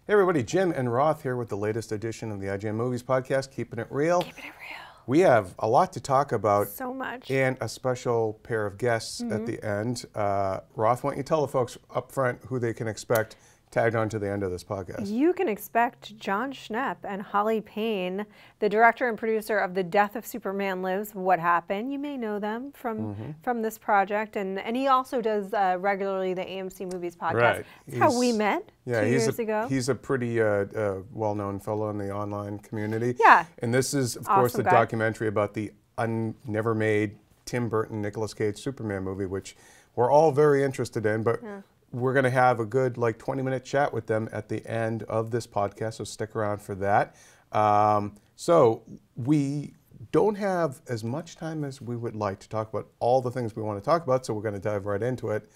Hey everybody, Jim and Roth here with the latest edition of the IGN Movies podcast, Keeping It Real. Keeping it real. We have a lot to talk about. So much. And a special pair of guests at the end. Roth, why don't you tell the folks up front who they can expect tagged on to the end of this podcast? You can expect John Schnepp and Holly Payne, the director and producer of The Death of Superman Lives, What Happened. You may know them from this project. And he also does regularly the AMC Movies podcast. Right. That's how we met 2 years ago. He's a pretty well-known fellow in the online community. Yeah. And this is, of course, the documentary about the never-made Tim Burton, Nicolas Cage Superman movie, which we're all very interested in. But we're going to have a good 20-minute chat with them at the end of this podcast, so stick around for that. So we don't have as much time as we would like to talk about all the things we want to talk about, so we're going to dive right into it.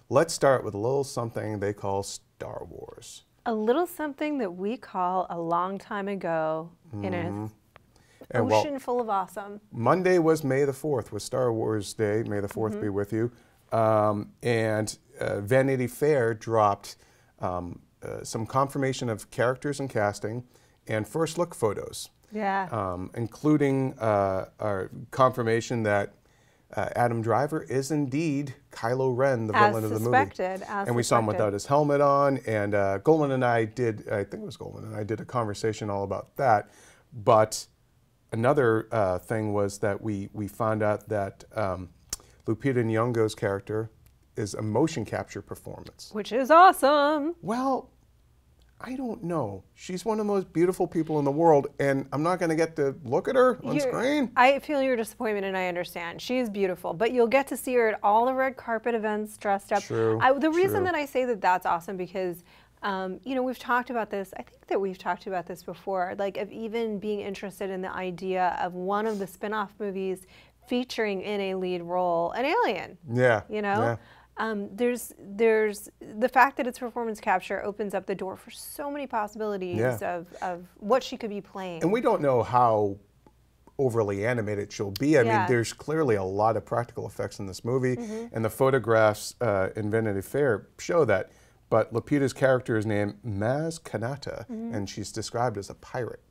Let's start with a little something they call Star Wars. A little something that we call a long time ago in an ocean full of awesome. Monday was May the 4th, was Star Wars Day. May the 4th be with you. And Vanity Fair dropped some confirmation of characters and casting and first look photos. Yeah. Including our confirmation that Adam Driver is indeed Kylo Ren, the villain of the movie. And we saw him without his helmet on. And Goldman and I did, I think it was Goldman and I did a conversation all about that. But another thing was that we found out that Lupita Nyong'o's character is a motion capture performance. Which is awesome. Well, I don't know. She's one of the most beautiful people in the world, and I'm not going to get to look at her on screen. I feel your disappointment, and I understand. She is beautiful, but you'll get to see her at all the red carpet events dressed up. True. The reason that I say that that's awesome because, you know, we've talked about this. I think that we've talked about this before, like of even being interested in the idea of one of the spin-off movies featuring in a lead role an alien. Yeah. You know? Yeah. There's the fact that it's performance capture opens up the door for so many possibilities of what she could be playing. And we don't know how overly animated she'll be. I mean, there's clearly a lot of practical effects in this movie, and the photographs in Vanity Fair show that. But Lupita's character is named Maz Kanata, and she's described as a pirate.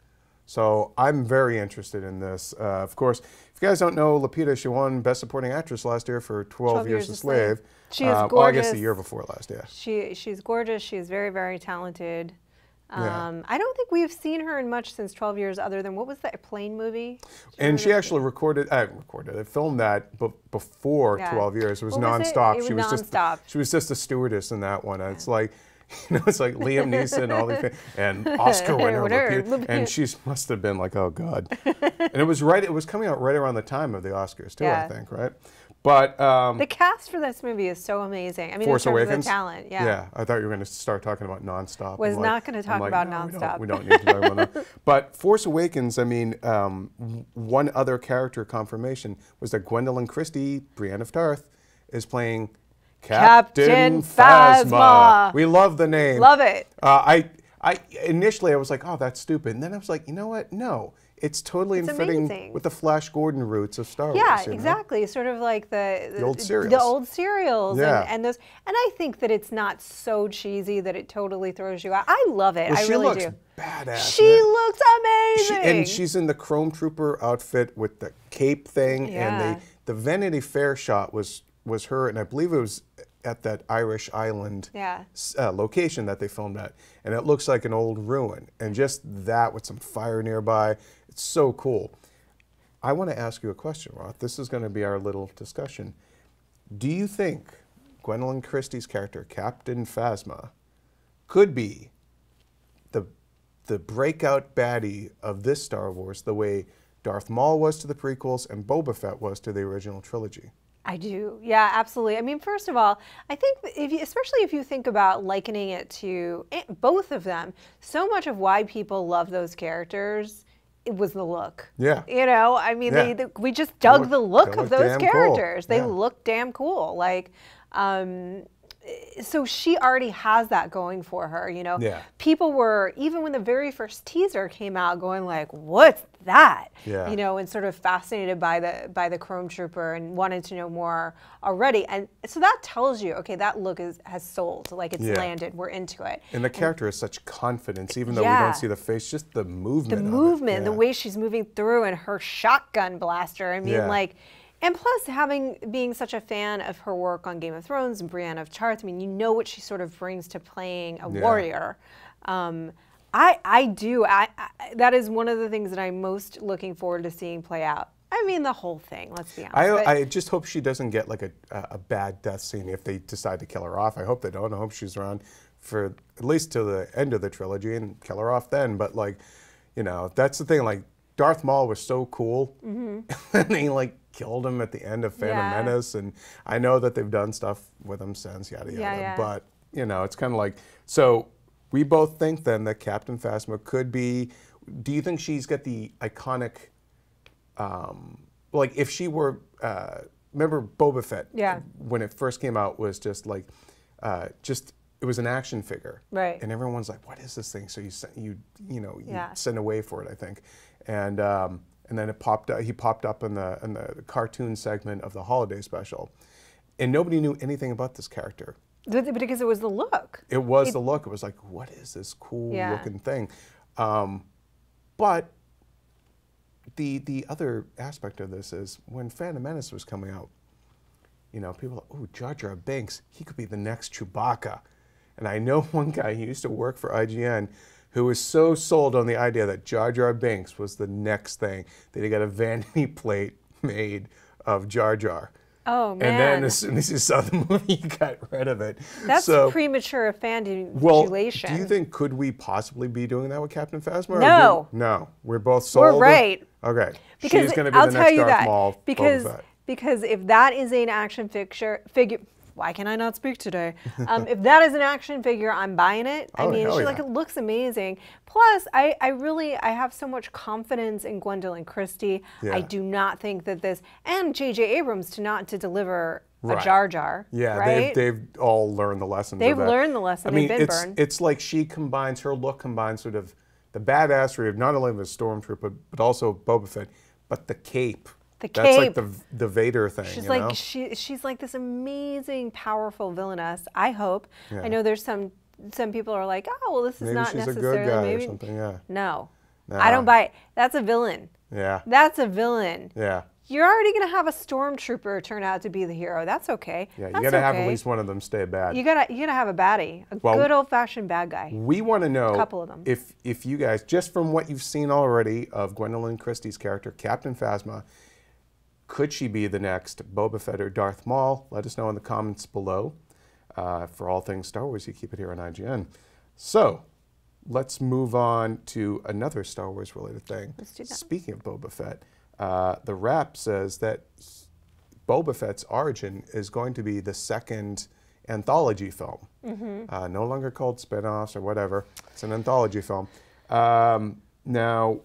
So I'm very interested in this. Of course, if you guys don't know, Lupita, she won Best Supporting Actress last year for 12 Years a Slave. She is gorgeous. Well, I guess the year before last, yeah. She's gorgeous. She's very, very talented. I don't think we've seen her in much since 12 Years other than, what was that, plane movie? And she actually filmed that before 12 Years. It was nonstop. It was nonstop. She was just a stewardess in that one. And it's like, you know, it's like Liam Neeson, all these and Oscar winner, Lupita, and she must have been like, oh God. And it was coming out right around the time of the Oscars too, I think, right? But the cast for this movie is so amazing. I mean, Force in terms Awakens? of the talent, Yeah, I thought you were going to start talking about nonstop. Was not going to talk about nonstop. We don't need to talk about that. But Force Awakens, I mean, one other character confirmation was that Gwendolyn Christie, Brienne of Tarth, is playing Captain Phasma. We love the name. Love it. Initially I was like, oh, that's stupid. And then I was like, you know what? No. It's totally fitting with the Flash Gordon roots of Star Wars. Yeah, exactly. Sort of like the old serials. The old serials. Yeah. And those. And I think that it's not so cheesy that it totally throws you out. I love it. Well, I really do. She looks badass. She looks amazing. And she's in the Chrome Trooper outfit with the cape thing. Yeah. And the Vanity Fair shot was her, and I believe it was at that Irish island location that they filmed at. And it looks like an old ruin. And just that with some fire nearby. It's so cool. I want to ask you a question, Roth. This is going to be our little discussion. Do you think Gwendolyn Christie's character, Captain Phasma, could be the breakout baddie of this Star Wars the way Darth Maul was to the prequels and Boba Fett was to the original trilogy? I do. Yeah, absolutely. I mean, first of all, I think especially if you think about likening it to both of them, so much of why people love those characters, it was the look. Yeah. You know, I mean, we just dug the look of those characters. Cool. They look damn cool. Like, so she already has that going for her, you know. Yeah. People were, even when the very first teaser came out, going like, what's that? Yeah. You know, and sort of fascinated by the Chrome Trooper and wanted to know more already. And so that tells you, okay, that look has sold, like it's landed, we're into it. And the character has such confidence, even though we don't see the face, just the movement. The movement, the way she's moving through, and her shotgun blaster. I mean, like, and plus being such a fan of her work on Game of Thrones and Brienne of Tarth, I mean, you know what she sort of brings to playing a warrior. That is one of the things that I'm most looking forward to seeing play out. I mean, the whole thing, let's be honest. I just hope she doesn't get like a bad death scene if they decide to kill her off. I hope they don't. I hope she's around for at least till the end of the trilogy and kill her off then. But like, you know, that's the thing. Like, Darth Maul was so cool, and he like killed him at the end of Phantom Menace, and I know that they've done stuff with him since, yada yada. But you know, it's kind of like, so we both think then that Captain Phasma could be. Do you think she's got the iconic, like if she were, remember Boba Fett? Yeah. When it first came out, was just like, it was an action figure, right? And everyone's like, "What is this thing?" So you send away for it, I think, and then it popped. He popped up in the cartoon segment of the holiday special, and nobody knew anything about this character. Because it was the look. It was the look. It was like, what is this cool looking thing? But the other aspect of this is when Phantom Menace was coming out, you know, people were like, oh, Jar Jar Binks, he could be the next Chewbacca. And I know one guy who used to work for IGN who was so sold on the idea that Jar Jar Binks was the next thing, that he got a vanity plate made of Jar Jar. Oh, man. And then as soon as he saw the movie, he got rid of it. That's premature fandulation. Well, do you think, could we possibly be doing that with Captain Phasma? No. No. We're both sold? We're right. Okay. Because she's going to be the next Darth Maul. Because if that is an action figure, why can I not speak today? If that is an action figure, I'm buying it. I mean, like, it looks amazing. Plus, I have so much confidence in Gwendolyn Christie. I do not think that this, and J.J. Abrams to deliver a Jar Jar. Yeah, right? they've all learned the lessons. They've learned the lesson. They've been burned. It's like her look combines sort of the badassery of not only the Stormtrooper, but also Boba Fett, but the cape. That's like the Vader thing. She's like she's like this amazing, powerful villainess. I hope. Yeah. I know there's some people are like, oh well, this is not necessarily. A good guy or something. Yeah. No, I don't buy it. That's a villain. Yeah. That's a villain. Yeah. You're already gonna have a Stormtrooper turn out to be the hero. That's okay. Yeah, you gotta have at least one of them stay bad. You gotta have a baddie, good old-fashioned bad guy. We want to know a couple of them. If you guys, just from what you've seen already of Gwendolyn Christie's character, Captain Phasma, could she be the next Boba Fett or Darth Maul? Let us know in the comments below. For all things Star Wars, you keep it here on IGN. So, let's move on to another Star Wars related thing. Let's do that. Speaking of Boba Fett, the Wrap says that Boba Fett's origin is going to be the second anthology film. No longer called spin-offs or whatever. It's an anthology film. Now,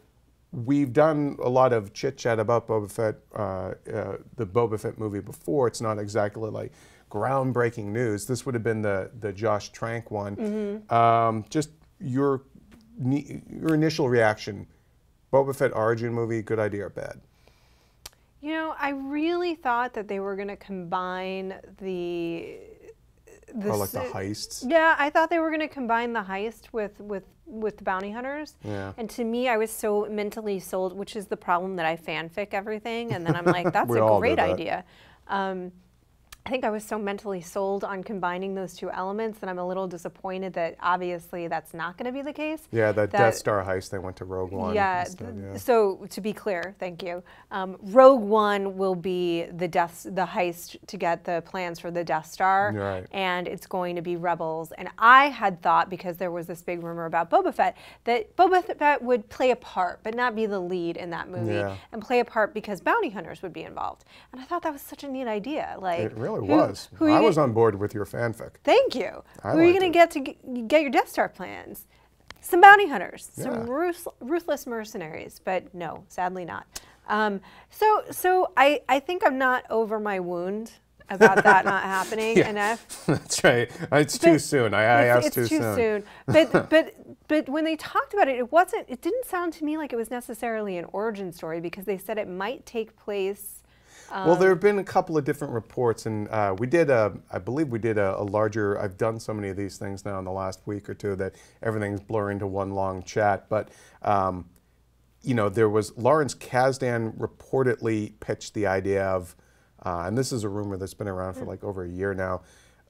we've done a lot of chit-chat about Boba Fett, the Boba Fett movie before. It's not exactly like groundbreaking news. This would have been the Josh Trank one. Just your initial reaction. Boba Fett origin movie, good idea or bad? You know, I really thought that they were going to combine the heists? Yeah, I thought they were going to combine the heist with bounty hunters. Yeah. And to me, I was so mentally sold, which is the problem that I fanfic everything, and then I'm like, that's a great idea. I think I was so mentally sold on combining those two elements that I'm a little disappointed that obviously that's not going to be the case. Yeah, that Death Star heist, they went to Rogue One. Yeah, so to be clear, thank you. Rogue One will be the heist to get the plans for the Death Star, right. And it's going to be Rebels. And I had thought, because there was this big rumor about Boba Fett, that Boba Fett would play a part, but not be the lead in that movie, and play a part because bounty hunters would be involved. And I thought that was such a neat idea. Like, it really was. I was on board with your fanfic. Thank you. Who are you going to get your Death Star plans? Some bounty hunters, some ruthless mercenaries, but no, sadly not. So I think I'm not over my wound. about that not happening enough. That's right. It's too soon. I asked too soon. But when they talked about it, it didn't sound to me like it was necessarily an origin story, because they said it might take place. Well, there have been a couple of different reports, and I believe we did a larger, I've done so many of these things now in the last week or two that everything's blurring to one long chat, but you know, there was Lawrence Kasdan reportedly pitched the idea of, and this is a rumor that's been around for like over a year now,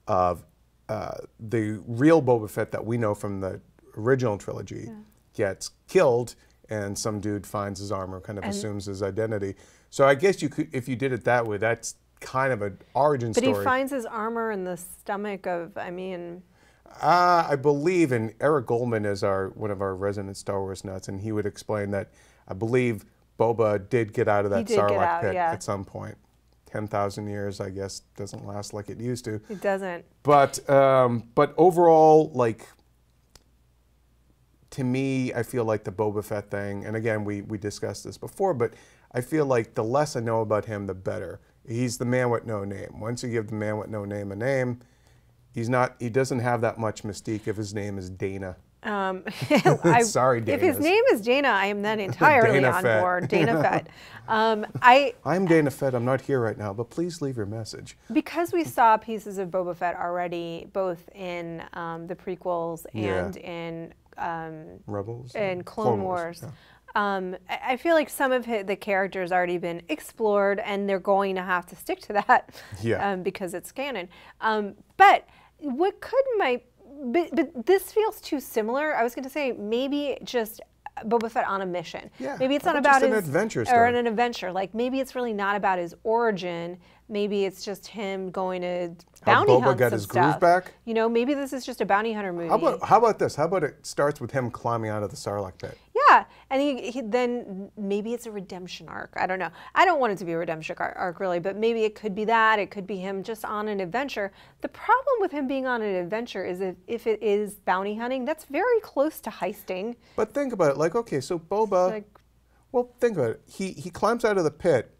of the real Boba Fett that we know from the original trilogy gets killed, and some dude finds his armor, kind of assumes his identity. So I guess you could, if you did it that way, that's kind of an origin story. But he finds his armor in the stomach of, I mean... I believe, and Eric Goldman is one of our resident Star Wars nuts, and he would explain that I believe Boba did get out of that Sarlacc pit at some point. 10,000 years, I guess, doesn't last like it used to. It doesn't. But overall, like, to me, I feel like the Boba Fett thing, and again, we discussed this before, but I feel like the less I know about him, the better. He's the man with no name. Once you give the man with no name a name, he doesn't have that much mystique if his name is Dana. Sorry, Dana. If his name is Dana, I am then entirely on board. Dana Fett. I'm Dana Fett. I'm not here right now, but please leave your message. Because we saw pieces of Boba Fett already, both in the prequels and in Rebels and Clone Wars. I feel like some of the characters already been explored, and they're going to have to stick to that because it's canon. But what but this feels too similar. I was going to say maybe just Boba Fett on a mission. Yeah, maybe it's not about an adventure story. or an adventure. Like maybe it's really not about his origin. Maybe it's just him going to bounty hunt Boba got his groove back. You know, maybe this is just a bounty hunter movie. How about this? How about it starts with him climbing out of the Sarlacc pit? Yeah, and then maybe it's a redemption arc. I don't know. I don't want it to be a redemption arc really, but maybe it could be that. It could be him just on an adventure. The problem with him being on an adventure is if it is bounty hunting, that's very close to heisting. But think about it. Like, okay, so Boba. Well, think about it. He climbs out of the pit.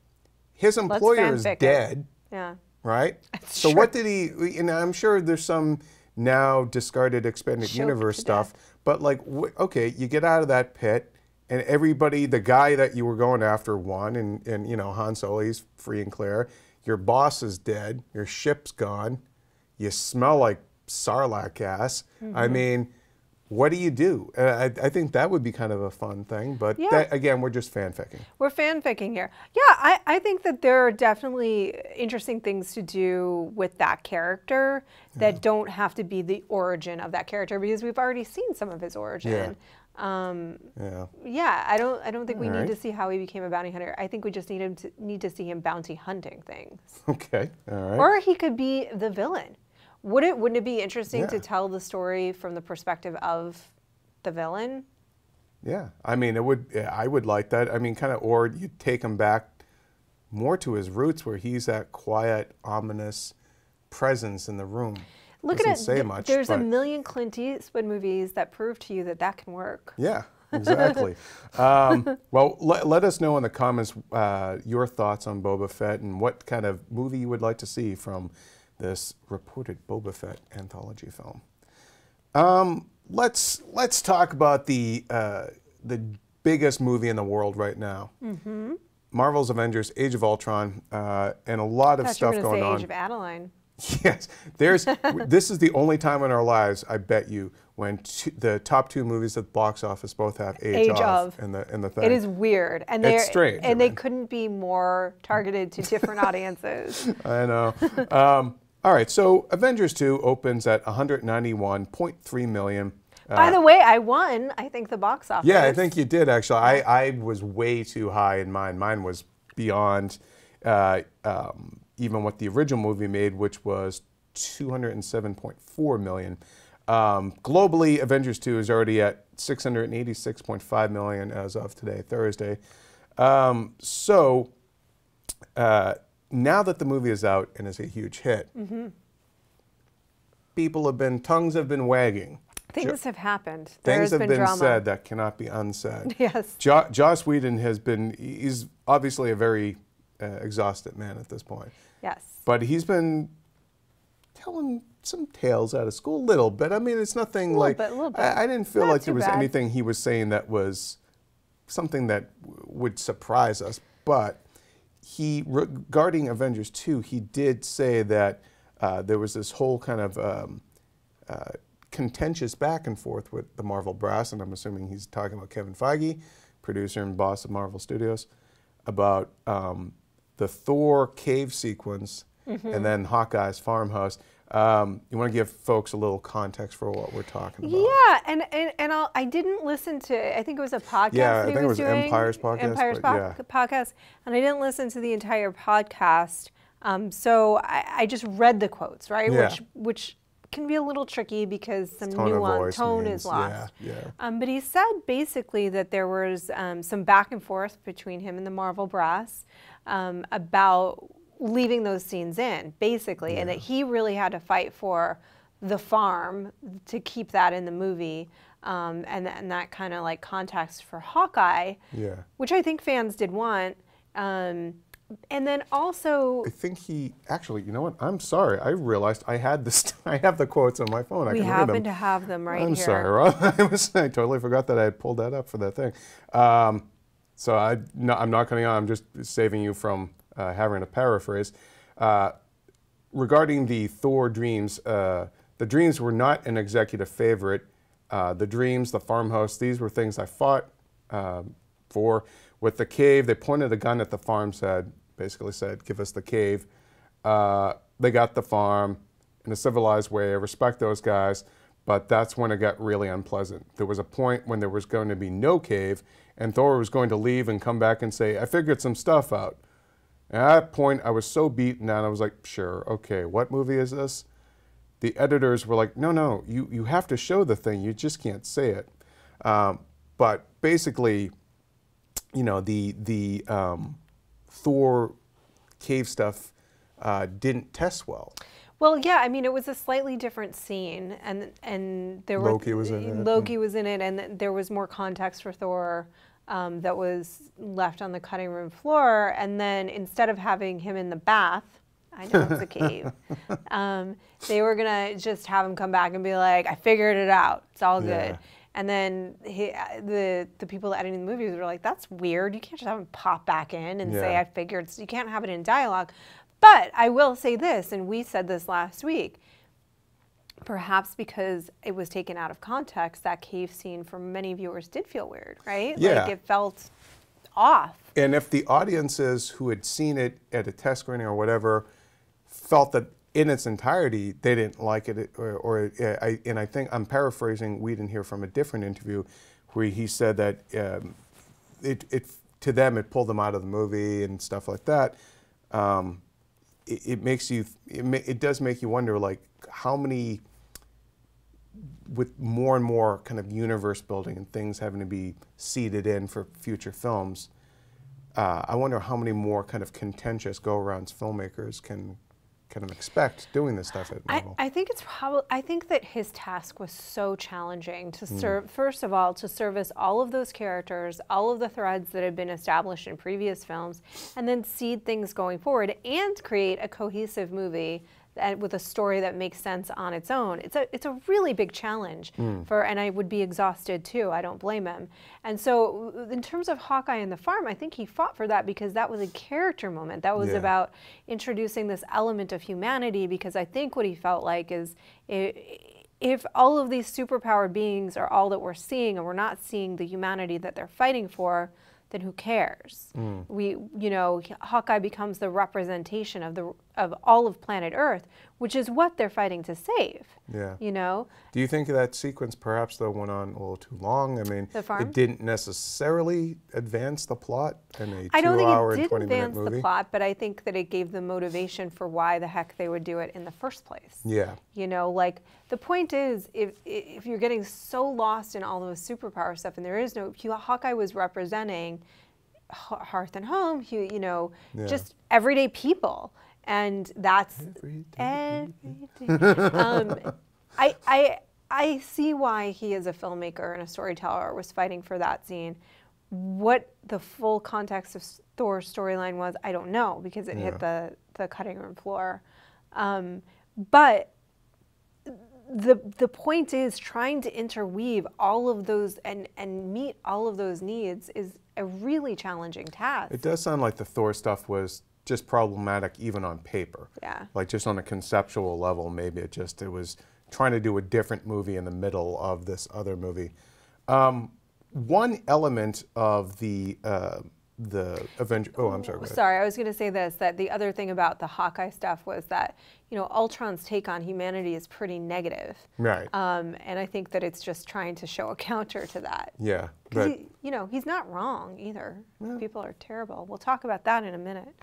His employer is dead. Yeah. Right? So what did he, and I'm sure there's some now discarded expanded universe stuff, but like, okay, you get out of that pit, and everybody, the guy that you were going after won, and you know, Han Solo, he's free and clear. Your boss is dead. Your ship's gone. You smell like Sarlacc gas. I mean, what do you do? I think that would be kind of a fun thing, but that, again, we're just fanficking. We're fanficking here. Yeah, I think that there are definitely interesting things to do with that character that don't have to be the origin of that character, because we've already seen some of his origin. I don't think we need to see how he became a bounty hunter. I think we just need to see him bounty hunting things. Okay, all right. Or he could be the villain. Wouldn't it be interesting to tell the story from the perspective of the villain? Yeah, I mean, it would. I would like that. I mean, kind of, or you take him back more to his roots, where he's that quiet, ominous presence in the room. Look at it. There's a million Clint Eastwood movies that prove to you that that can work. Yeah, exactly. Well, let us know in the comments your thoughts on Boba Fett and what kind of movie you would like to see from this reported Boba Fett anthology film. Let's talk about the biggest movie in the world right now. Marvel's Avengers: Age of Ultron, and a lot of stuff going on. Age of Adeline. Yes, this is the only time in our lives, I bet you, when the top two movies at the box office both have age of in the thing. It is weird, and it's strange, and they couldn't be more targeted to different audiences. I know. All right, so Avengers 2 opens at 191.3 million. By the way, I won, I think, the box office. Yeah, I think you did, actually. I was way too high in mine. Mine was beyond even what the original movie made, which was 207.4 million. Globally, Avengers 2 is already at 686.5 million as of today, Thursday. Now that the movie is out and is a huge hit, tongues have been wagging. Things have happened. Things have been said that cannot be unsaid. Yes. Joss Whedon he's obviously a very exhausted man at this point. Yes. But he's been telling some tales out of school a little bit. I mean, it's nothing like, a little bit. I didn't feel Not like there was bad. anything he was saying that was something that would surprise us. But he, regarding Avengers 2, he did say that there was this whole kind of contentious back and forth with the Marvel brass, and I'm assuming he's talking about Kevin Feige, producer and boss of Marvel Studios, about the Thor cave sequence and then Hawkeye's farmhouse. You want to give folks a little context for what we're talking about? Yeah, and I didn't listen to, I think it was a podcast. Yeah, I think it was doing, Empire's podcast. Podcast, and I didn't listen to the entire podcast. So I just read the quotes, right? Yeah. Which can be a little tricky because some tone is lost. Yeah. But he said basically that there was some back and forth between him and the Marvel brass about leaving those scenes in, basically, and that he really had to fight for the farm to keep that in the movie, and that kind of like context for Hawkeye, which I think fans did want. And then also, I think he actually, you know what? I'm sorry. I realized I had this. I have the quotes on my phone. I can read them. We happen to have them right here. I'm sorry, Rob. I totally forgot that I had pulled that up for that thing. So I'm not cutting on. I'm just saving you from having to paraphrase. Regarding the Thor dreams, the dreams were not an executive favorite. The dreams, the farmhouse, these were things I fought for. With the cave, they pointed a gun at the farm, basically said, give us the cave. They got the farm in a civilized way. I respect those guys, but that's when it got really unpleasant. There was a point when there was going to be no cave, and Thor was going to leave and come back and say, I figured some stuff out. And at that point, I was so beaten down, I was like, sure, okay, what movie is this? The editors were like, no, you have to show the thing, you just can't say it. But basically, you know, the Thor cave stuff didn't test well. Well, yeah, I mean, it was a slightly different scene, and there Loki was in it. Loki was in it, and there was more context for Thor that was left on the cutting room floor. And then instead of having him in the bath, I know it's a cave, they were gonna just have him come back and be like, "I figured it out. It's all good." And then the people editing the movies were like, "That's weird. You can't just have him pop back in and say I figured." You can't have it in dialogue. But I will say this, and we said this last week, perhaps because it was taken out of context, that cave scene for many viewers did feel weird, right? Yeah. Like it felt off. And if the audiences who had seen it at a test screening or whatever felt that in its entirety they didn't like it, and I think I'm paraphrasing, we didn't hear from a different interview where he said that to them it pulled them out of the movie and stuff like that. It does make you wonder, like, how many, with more and more kind of universe building and things having to be seeded in for future films, I wonder how many more kind of contentious go-arounds filmmakers can kind of expect doing this stuff at Marvel. I think it's probably, I think that his task was so challenging to serve, first of all, to service all of those characters, all of the threads that had been established in previous films, and then seed things going forward and create a cohesive movie with a story that makes sense on its own. It's a really big challenge and I would be exhausted too. I don't blame him. And so in terms of Hawkeye and the farm, I think he fought for that because that was a character moment. That was about introducing this element of humanity, because I think what he felt like is if all of these superpowered beings are all that we're seeing and we're not seeing the humanity that they're fighting for, then who cares? Hawkeye becomes the representation of all of planet Earth, which is what they're fighting to save. Yeah. You know? Do you think that sequence perhaps though went on a little too long? I mean, it didn't necessarily advance the plot in a 2 hour and 20 minute movie. I don't think it did advance the plot, but I think that it gave the motivation for why the heck they would do it in the first place. Yeah. You know, like, the point is, if you're getting so lost in all those superpower stuff, and there is no, Hawkeye was representing hearth and home, just everyday people. And that's every day. I see why he as a filmmaker and a storyteller was fighting for that scene. What the full context of Thor's storyline was, I don't know, because it hit the cutting room floor. But the point is, trying to interweave all of those and meet all of those needs is a really challenging task. It does sound like the Thor stuff was just problematic even on paper. Yeah. Like just on a conceptual level, maybe it was trying to do a different movie in the middle of this other movie. One element of the Avengers. Oh, I'm sorry. Sorry, I was going to say this, that the other thing about the Hawkeye stuff was that, you know, Ultron's take on humanity is pretty negative. Right. And I think that it's just trying to show a counter to that. Yeah. Because, you know, he's not wrong either. Yeah. People are terrible. We'll talk about that in a minute.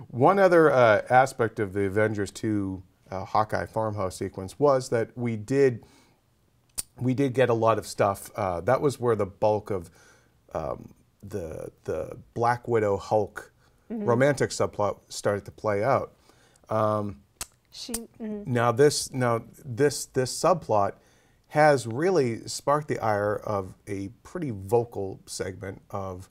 One other aspect of the Avengers 2 Hawkeye farmhouse sequence was that we did get a lot of stuff. That was where the bulk of the Black Widow Hulk romantic subplot started to play out. Now this subplot has really sparked the ire of a pretty vocal segment of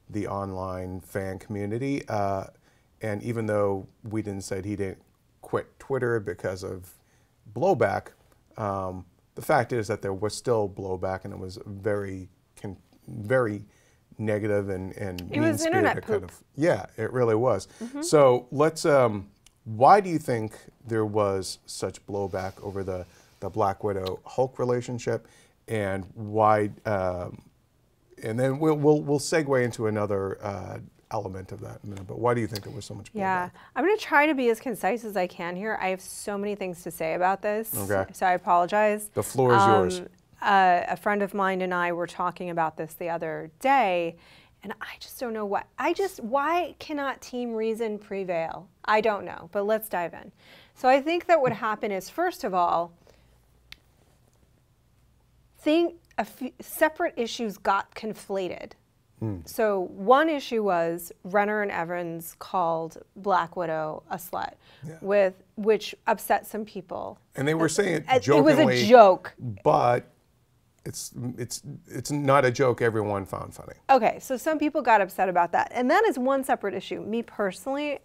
the online fan community. And even though Whedon said he didn't quit Twitter because of blowback, the fact is that there was still blowback, and it was very negative and mean-spirited kind of. Yeah, it really was. So let's. Why do you think there was such blowback over the Black Widow Hulk relationship, and why? And then we'll segue into another element of that in a minute. But why do you think there was so much blowback? Yeah, I'm going to try to be as concise as I can here. I have so many things to say about this, so I apologize. The floor is yours. A friend of mine and I were talking about this the other day, and I just don't know why cannot Team Reason prevail? I don't know, but let's dive in. So I think that what happened is, first of all, separate issues got conflated. So one issue was Renner and Evans called Black Widow a slut, which upset some people. And they were saying it jokingly. It was a joke. But it's not a joke everyone found funny. Okay, so some people got upset about that. And that is one separate issue. Me personally,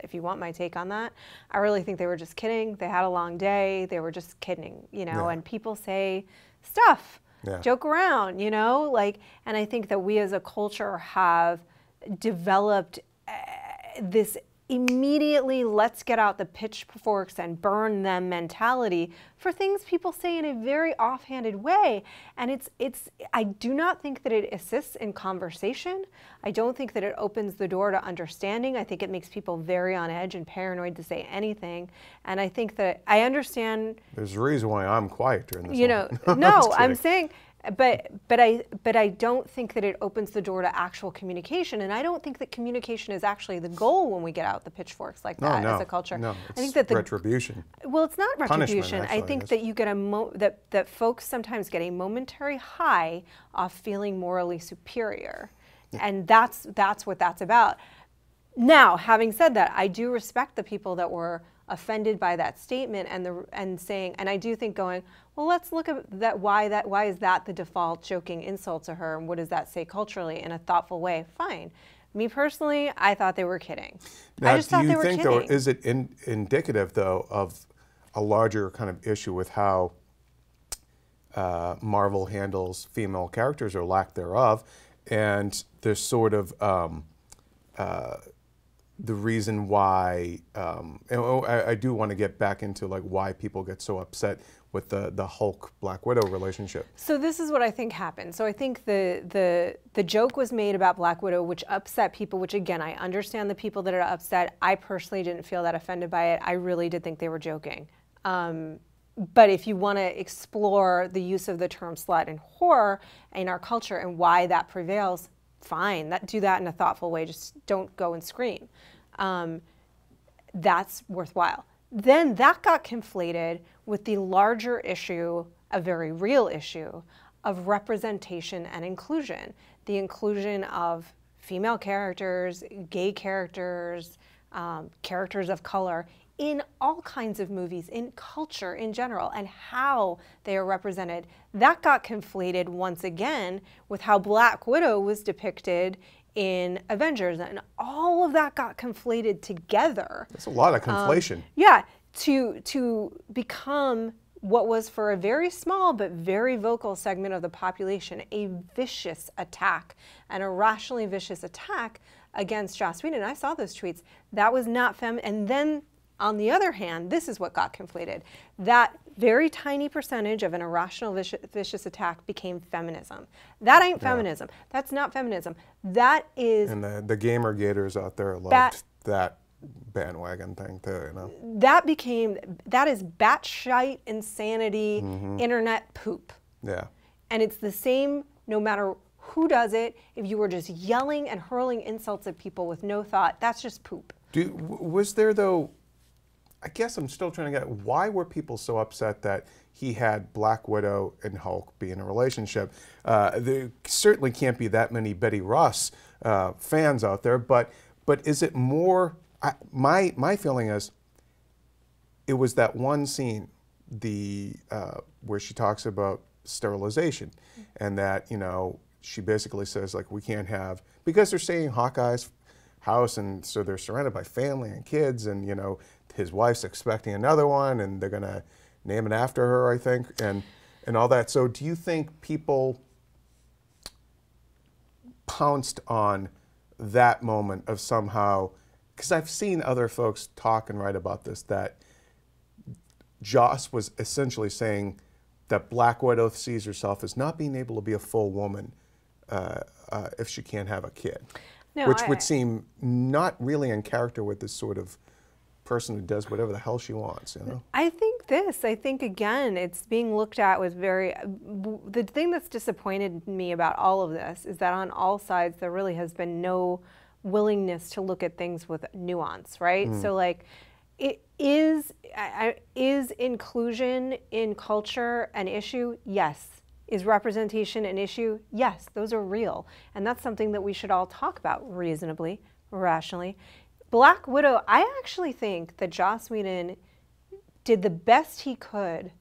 if you want my take on that, I really think they were just kidding. They had a long day. They were just kidding, you know, and people say stuff. Joke around, you know, like, and I think that we as a culture have developed this immediately let's get out the pitchforks and burn them mentality for things people say in a very offhanded way. And I do not think that it assists in conversation. I don't think that it opens the door to understanding. I think it makes people very on edge and paranoid to say anything. And I think that I understand. There's a reason why I'm quiet during this. You know, no, I'm saying, but I don't think that it opens the door to actual communication, and I don't think that communication is actually the goal when we get out the pitchforks like that as a culture. No, I think that retribution. Well, it's not retribution. Actually, I think that you get that folks sometimes get a momentary high off feeling morally superior, and that's what that's about. Now, having said that, I do respect the people that were offended by that statement and saying, and I do think going, well, let's look at that. Why is that the default joking insult to her, and what does that say culturally in a thoughtful way? Fine. Me personally, I thought they were kidding. Now, I just thought they were kidding. Though, is it indicative though of a larger kind of issue with how Marvel handles female characters or lack thereof, and there's sort of the reason why, I do want to get back into like why people get so upset with the Hulk Black Widow relationship. So this is what I think happened. So I think the joke was made about Black Widow, which upset people, which again, I understand the people that are upset. I personally didn't feel that offended by it. I really did think they were joking. But if you want to explore the use of the term slut and whore in our culture and why that prevails, fine. Do that in a thoughtful way. Just don't go and scream. That's worthwhile. Then that got conflated with the larger issue, a very real issue, of representation and inclusion. The inclusion of female characters, gay characters, characters of color in all kinds of movies, in culture in general, and how they are represented. That got conflated once again with how Black Widow was depicted in Avengers, and all of that got conflated together. That's a lot of conflation. Yeah, to become what was, for a very small but very vocal segment of the population, a vicious attack, an irrationally vicious attack against Joss Whedon. I saw those tweets. That was not and then, on the other hand, this is what got conflated. That very tiny percentage of an irrational vicious attack became feminism. That ain't feminism. That's not feminism. That is... And the gamer gators out there loved that bandwagon thing too, you know? That is batshite insanity, internet poop. Yeah. And it's the same no matter who does it. If you were just yelling and hurling insults at people with no thought, that's just poop. Was there, though, I guess I'm still trying to get, why were people so upset that he had Black Widow and Hulk be in a relationship? There certainly can't be that many Betty Ross fans out there, but is it more, my feeling is, it was that one scene, where she talks about sterilization, and that, you know, she basically says, like, we can't have, because they're staying in Hawkeye's house, and so they're surrounded by family and kids, and, you know, his wife's expecting another one, and they're gonna name it after her, I think, and all that. So do you think people pounced on that moment of somehow, because I've seen other folks talk and write about this, that Joss was essentially saying that Black Widow sees herself as not being able to be a full woman if she can't have a kid, which would seem not really in character with this sort of person who does whatever the hell she wants, you know? I think again, it's being looked at with the thing that's disappointed me about all of this is that on all sides there really has been no willingness to look at things with nuance, right? So like, is inclusion in culture an issue? Yes. Is representation an issue? Yes, those are real. And that's something that we should all talk about reasonably, rationally. Black Widow, I actually think that Joss Whedon did the best he could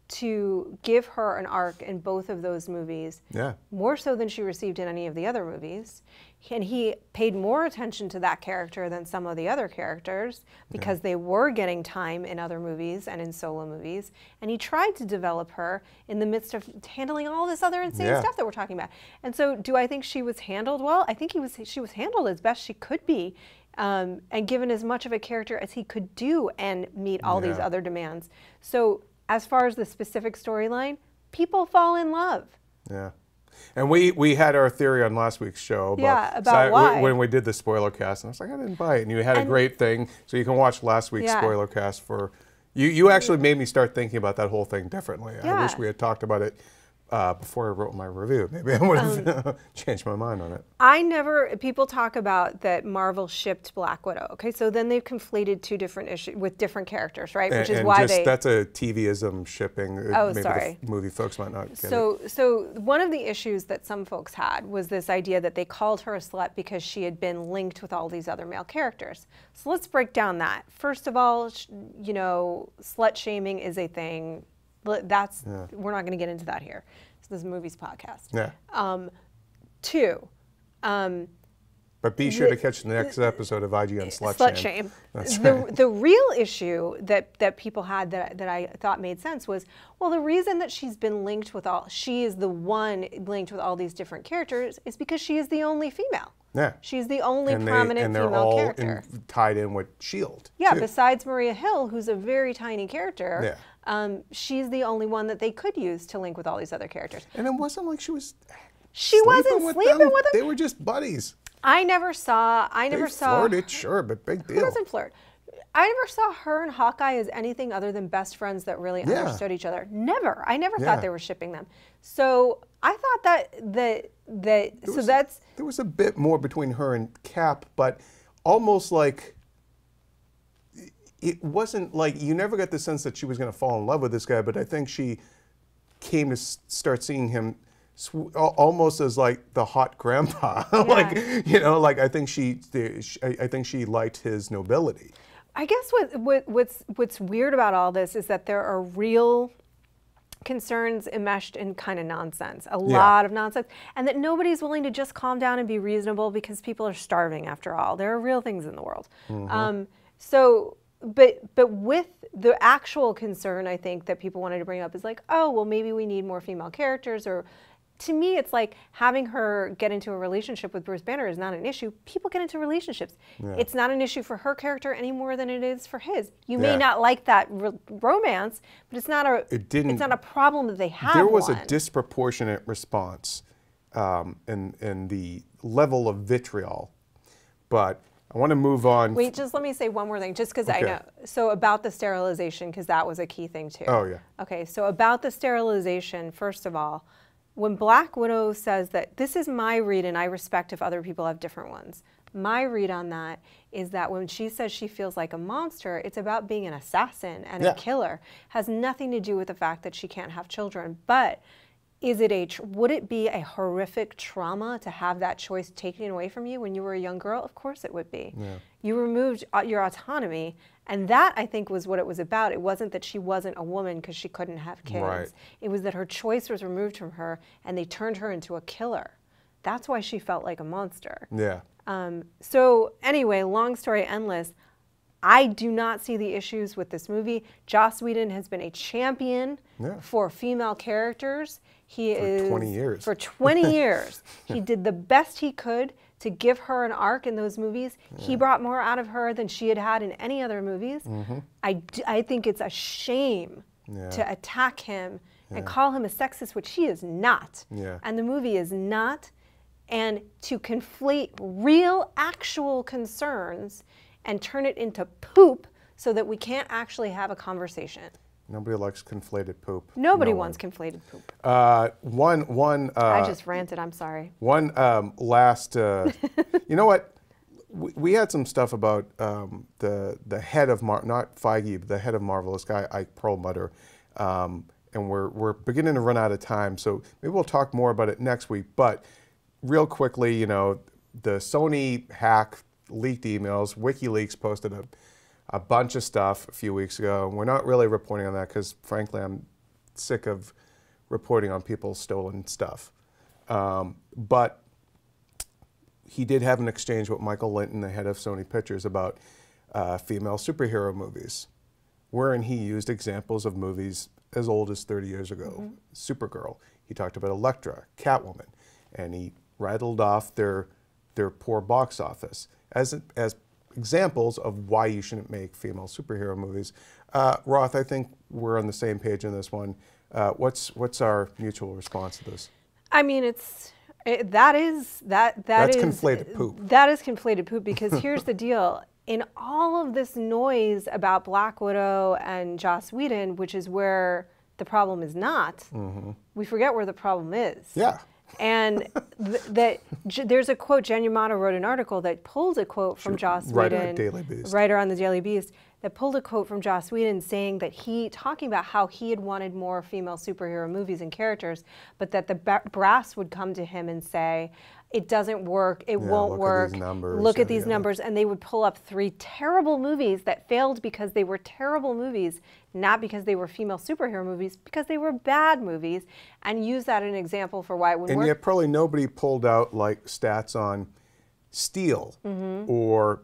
to give her an arc in both of those movies. Yeah. More so than she received in any of the other movies. And he paid more attention to that character than some of the other characters because they were getting time in other movies and in solo movies. And he tried to develop her in the midst of handling all this other insane stuff that we're talking about. And so do I think she was handled well? I think she was handled as best she could be. And given as much of a character as he could do and meet all these other demands. So as far as the specific storyline, people fall in love. Yeah. And we had our theory on last week's show about why. When we did the spoiler cast, and I was like, I didn't buy it. And you had a great thing, so you can watch last week's spoiler cast for, you actually made me start thinking about that whole thing differently. I wish we had talked about it before I wrote my review. Maybe I would have changed my mind on it. People talk about that Marvel shipped Black Widow. Okay, so then they've conflated two different issues with different characters, right? Which is why that's a TV-ism shipping. Maybe the movie folks might not get it. So one of the issues that some folks had was this idea that they called her a slut because she had been linked with all these other male characters. So let's break down that. First of all, you know, slut shaming is a thing. We're not going to get into that here. So this is Movies podcast. Yeah. Two. But be sure to catch the next episode of IGN Slut Shame. That's right. The real issue that people had that I thought made sense was, well, the reason that she is the one linked with all these different characters is because she is the only female. Yeah. She's the only prominent female character. And they're all tied in with S.H.I.E.L.D. Yeah, besides Maria Hill, who's a very tiny character. Yeah. She's the only one that they could use to link with all these other characters. And it wasn't like she wasn't sleeping with them. They were just buddies. I never saw. Flirted, sure, but big deal. Who doesn't flirt? I never saw her and Hawkeye as anything other than best friends that really understood each other. Never. I never thought they were shipping them. So I thought there was a bit more between her and Cap, but almost like it wasn't like you never got the sense that she was going to fall in love with this guy. But I think she came to start seeing him almost as like the hot grandpa. Like, you know, like I think she liked his nobility. I guess what's weird about all this is that there are real concerns enmeshed in kind of nonsense, a lot of nonsense, and that nobody's willing to just calm down and be reasonable because people are starving after all. There are real things in the world. But with the actual concern, I think that people wanted to bring up is like, oh, well, maybe we need more female characters, or to me, it's like having her get into a relationship with Bruce Banner is not an issue. People get into relationships. Yeah. It's not an issue for her character any more than it is for his. You may not like that romance, but it's not a problem that they have. There was a disproportionate response in the level of vitriol, but I want to move on. Wait, just let me say one more thing, just because I know. So about the sterilization, because that was a key thing too. Oh, yeah. Okay, so about the sterilization, first of all, when Black Widow says that, this is my read, and I respect if other people have different ones. My read on that is that when she says she feels like a monster, it's about being an assassin and a killer. Has nothing to do with the fact that she can't have children. But would it be a horrific trauma to have that choice taken away from you when you were a young girl? Of course it would be. Yeah. You removed your autonomy, and that, I think, was what it was about. It wasn't that she wasn't a woman because she couldn't have kids. Right. It was that her choice was removed from her, and they turned her into a killer. That's why she felt like a monster. Yeah. So anyway, long story endless, I do not see the issues with this movie. Joss Whedon has been a champion for female characters. For 20 years. For 20 years. He did the best he could to give her an arc in those movies. Yeah. He brought more out of her than she had had in any other movies. I think it's a shame to attack him and call him a sexist, which he is not. And the movie is not. And to conflate real, actual concerns and turn it into poop so that we can't actually have a conversation. Nobody likes conflated poop. Nobody wants conflated poop. I just ranted, I'm sorry. One last, you know what? We had some stuff about the head of, not Feige, but the head of Marvel, this guy, Ike Perlmutter, and we're beginning to run out of time, so maybe we'll talk more about it next week. But real quickly, you know, the Sony hack leaked emails, WikiLeaks posted a bunch of stuff a few weeks ago. We're not really reporting on that because, frankly, I'm sick of reporting on people's stolen stuff. But he did have an exchange with Michael Linton, the head of Sony Pictures, about female superhero movies, wherein he used examples of movies as old as 30 years ago. Supergirl. He talked about Elektra, Catwoman, and he rattled off their poor box office as examples of why you shouldn't make female superhero movies. Roth, I think we're on the same page in this one. What's our mutual response to this? I mean, that's conflated poop. That is conflated poop, because here's the deal. In all of this noise about Black Widow and Joss Whedon, which is where the problem is not, we forget where the problem is. Yeah. And there's a quote, Jen Yamato wrote an article that pulled a quote from Joss Whedon, writer on the Daily Beast, that pulled a quote from Joss Whedon saying that talking about how he had wanted more female superhero movies and characters, but that the brass would come to him and say, it doesn't work, it won't work, look at these numbers, and they would pull up 3 terrible movies that failed because they were terrible movies, not because they were female superhero movies, because they were bad movies, and use that as an example for why it wouldn't work. And yet probably nobody pulled out like stats on Steel or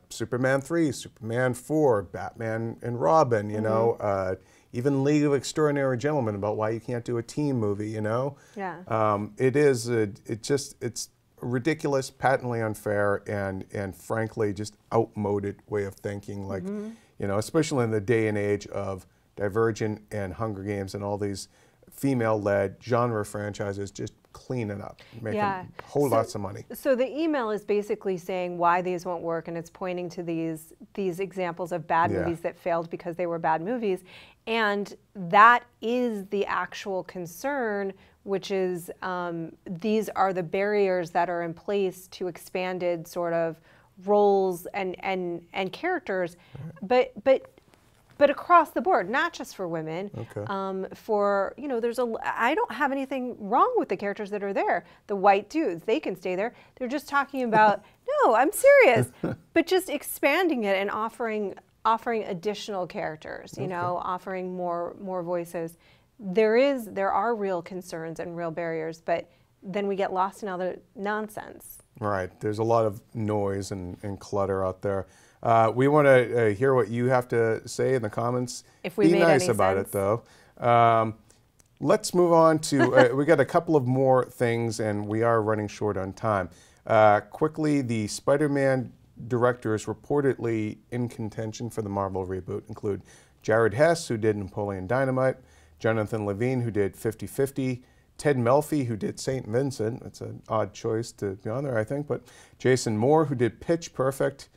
Superman 3, Superman 4, Batman and Robin, you know, even League of Extraordinary Gentlemen, about why you can't do a team movie, you know? Yeah. It's ridiculous, patently unfair, and frankly just outmoded way of thinking. Like, you know, especially in the day and age of Divergent and Hunger Games and all these female-led genre franchises just cleaning up, making whole lots of money. So the email is basically saying why these won't work, and it's pointing to these examples of bad movies that failed because they were bad movies. And that is the actual concern, which is these are the barriers that are in place to expanded sort of roles and characters. But but across the board, not just for women. Okay. For, you know, I don't have anything wrong with the characters that are there. The white dudes, they can stay there. They're just talking about, no, I'm serious, but just expanding it and offering additional characters, you know, offering more voices. There are real concerns and real barriers, but then we get lost in other nonsense. Right. There's a lot of noise and clutter out there. We want to hear what you have to say in the comments. If we Be made nice any about sense. it, though. Let's move on to, we got a couple of more things, and we are running short on time. Quickly, the Spider-Man directors reportedly in contention for the Marvel reboot include Jared Hess, who did Napoleon Dynamite, Jonathan Levine, who did 50-50, Ted Melfi, who did St. Vincent. It's an odd choice to be on there, I think, but Jason Moore, who did Pitch Perfect,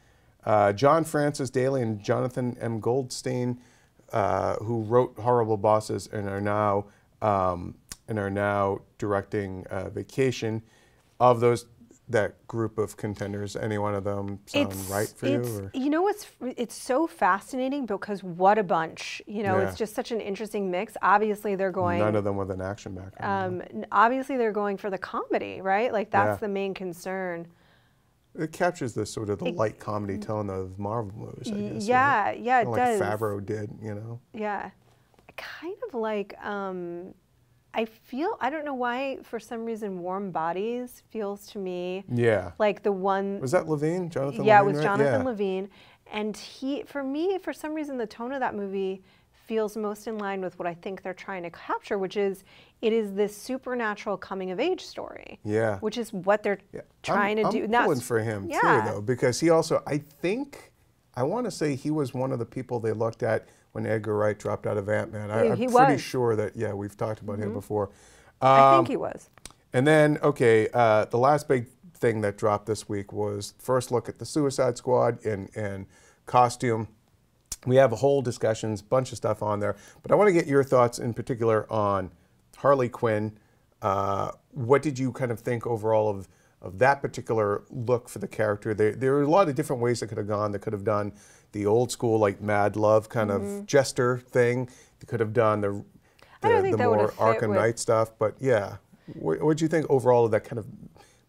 John Francis Daly and Jonathan M. Goldstein, who wrote Horrible Bosses and are now directing Vacation. Of that group of contenders, any one of them sound right for you? Or? You know, it's so fascinating because what a bunch. You know, Yeah. It's just such an interesting mix. Obviously, they're going. None of them with an action background. Obviously, they're going for the comedy, right? Like that's the main concern. It captures the sort of the light comedy tone of Marvel movies, I guess. Yeah, right? yeah, it Like does. Favreau did, you know? Yeah. Kind of like, I don't know why, for some reason, Warm Bodies feels to me like the one. Was that Levine? Jonathan Levine? Yeah, it was right? Jonathan Levine. And for me, for some reason, the tone of that movie feels most in line with what I think they're trying to capture, which is it is this supernatural coming of age story. Yeah. Which is what they're trying to do. I'm pulling for him too, though, because he also, I want to say he was one of the people they looked at when Edgar Wright dropped out of Ant-Man. I'm pretty sure that, we've talked about him before. I think he was. And then, the last big thing that dropped this week was first look at the Suicide Squad in costume. We have a whole discussions, bunch of stuff on there, but I want to get your thoughts in particular on Harley Quinn. What did you kind of think overall of that particular look for the character? There are a lot of different ways that could have gone. They could have done the old school, like Mad Love kind of jester thing. They could have done the more Arkham Knight stuff. But yeah, what do you think overall of that kind of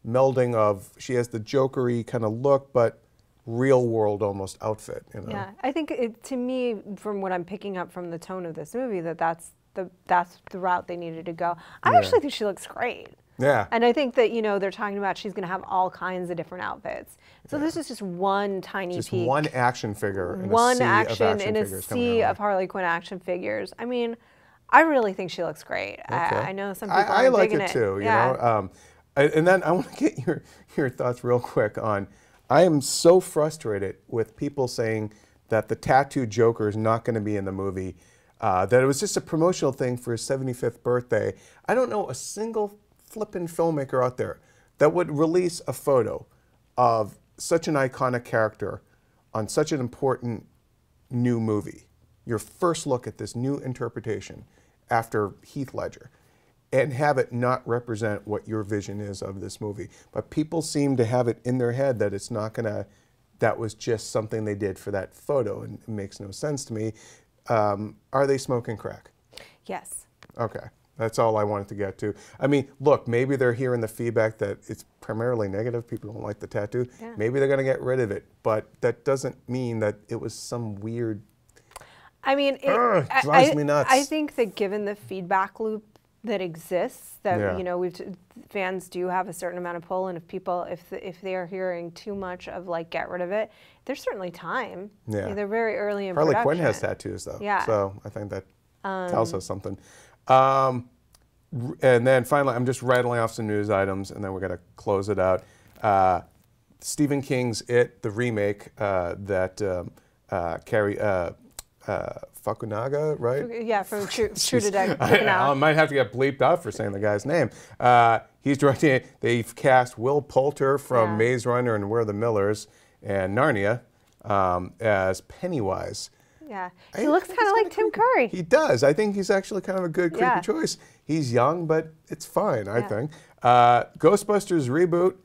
melding of, she has the Joker-y kind of look, but real world almost outfit, you know? Yeah, I think to me, from what I'm picking up from the tone of this movie, that's the route they needed to go. I actually think she looks great. Yeah. And I think that, they're talking about she's going to have all kinds of different outfits. So this is just one tiny peek. Just one action figure in a sea of Harley Quinn action figures. I mean, I really think she looks great. Okay. I know some people are like digging it too, you know. And then I want to get your thoughts real quick on, I am so frustrated with people saying that the tattooed Joker is not going to be in the movie, that it was just a promotional thing for his 75th birthday. I don't know a single flippin' filmmaker out there that would release a photo of such an iconic character on such an important new movie, your first look at this new interpretation after Heath Ledger, and have it not represent what your vision is of this movie. But people seem to have it in their head that it's not gonna, that was just something they did for that photo, and it makes no sense to me. Are they smoking crack? Yes. Okay. That's all I wanted to get to. I mean, look, maybe they're hearing the feedback that it's primarily negative. People don't like the tattoo. Yeah. Maybe they're going to get rid of it. But that doesn't mean that it was some weird... I mean, it drives me nuts. I think that given the feedback loop that exists, that fans do have a certain amount of pull, and if people, if they are hearing too much of like get rid of it, there's certainly time. Yeah, they're very early in production. Harley Quinn has tattoos though. Yeah. So I think that tells us something. And then finally, I'm just rattling off some news items, and then we're going to close it out. Stephen King's It, the remake that Fukunaga, right? Yeah, from True Detective. I might have to get bleeped out for saying the guy's name. He's directing it. They've cast Will Poulter from Maze Runner and We're the Millers and Narnia as Pennywise. Yeah, he looks kind of like Tim Curry. He does. I think he's actually kind of a good, creepy choice. He's young, but it's fine, I think. Ghostbusters reboot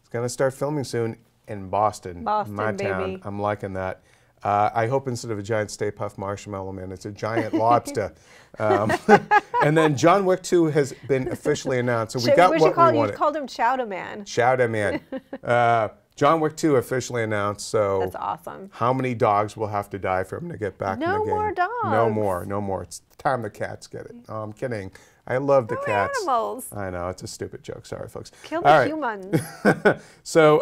is going to start filming soon in Boston, my town. I'm liking that. I hope instead of a giant Stay Puft Marshmallow Man, it's a giant lobster. And then John Wick 2 has been officially announced. So we got what we wanted. You called him Chowder Man. Chowder Man. John Wick 2 officially announced. So that's awesome. How many dogs will have to die for him to get back in the game? No more dogs. No more. No more. It's time the cats get it. No, I'm kidding. I love the cats. Animals. I know, it's a stupid joke. Sorry, folks. Kill the humans. So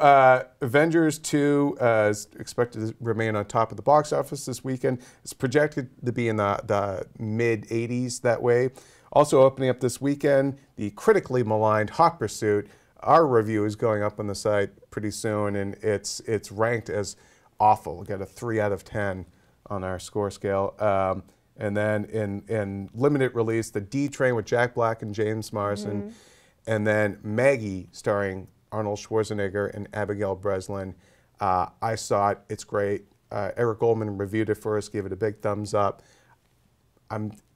Avengers 2 is expected to remain on top of the box office this weekend. It's projected to be in the mid-80s that way. Also opening up this weekend, the critically maligned Hot Pursuit. Our review is going up on the site pretty soon, and it's ranked as awful. We got a 3 out of 10 on our score scale. And then in limited release, The D Train with Jack Black and James Marsden. And then Maggie, starring Arnold Schwarzenegger and Abigail Breslin. I saw it. It's great. Eric Goldman reviewed it for us, gave it a big thumbs up.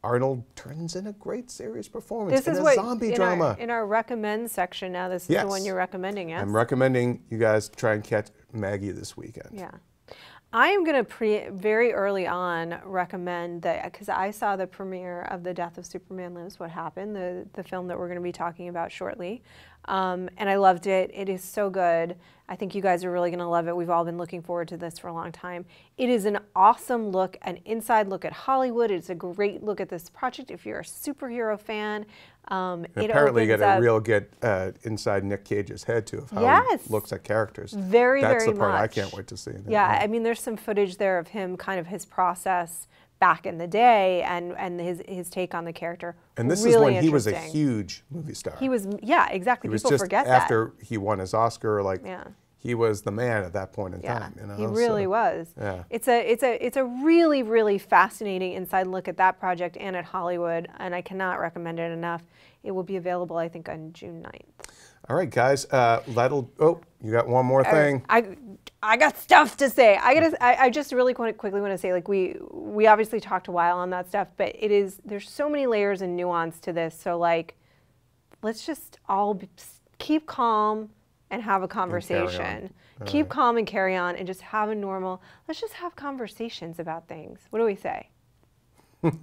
Arnold turns in a great serious performance in a zombie drama. In our recommend section now, this is the one you're recommending, yes? I'm recommending you guys try and catch Maggie this weekend. Yeah. I am going to very early on recommend that, because I saw the premiere of The Death of Superman Lives, What Happened, the film that we're going to be talking about shortly. And I loved it. It is so good. I think you guys are really going to love it. We've all been looking forward to this for a long time. It is an awesome look, an inside look at Hollywood. It's a great look at this project if you're a superhero fan. Apparently you got a real good inside Nick Cage's head too, of how he looks at characters. That's very the part much. I can't wait to see. Yeah, I mean, there's some footage there of him, kind of his process back in the day, and his take on the character. And this is when he was a huge movie star. He was, yeah, exactly. People forget that. After he won his Oscar, he was the man at that point in time. You know? He really was. Yeah. It's a really, really fascinating inside look at that project and at Hollywood, and I cannot recommend it enough. It will be available, I think, on June 9th. All right, guys. You got one more thing. I got stuff to say. I just really quickly want to say, like, we obviously talked a while on that stuff, but there's so many layers and nuance to this. So, like, let's just all keep calm and have a conversation. Keep calm and carry on, and just have let's just have conversations about things. What do we say? All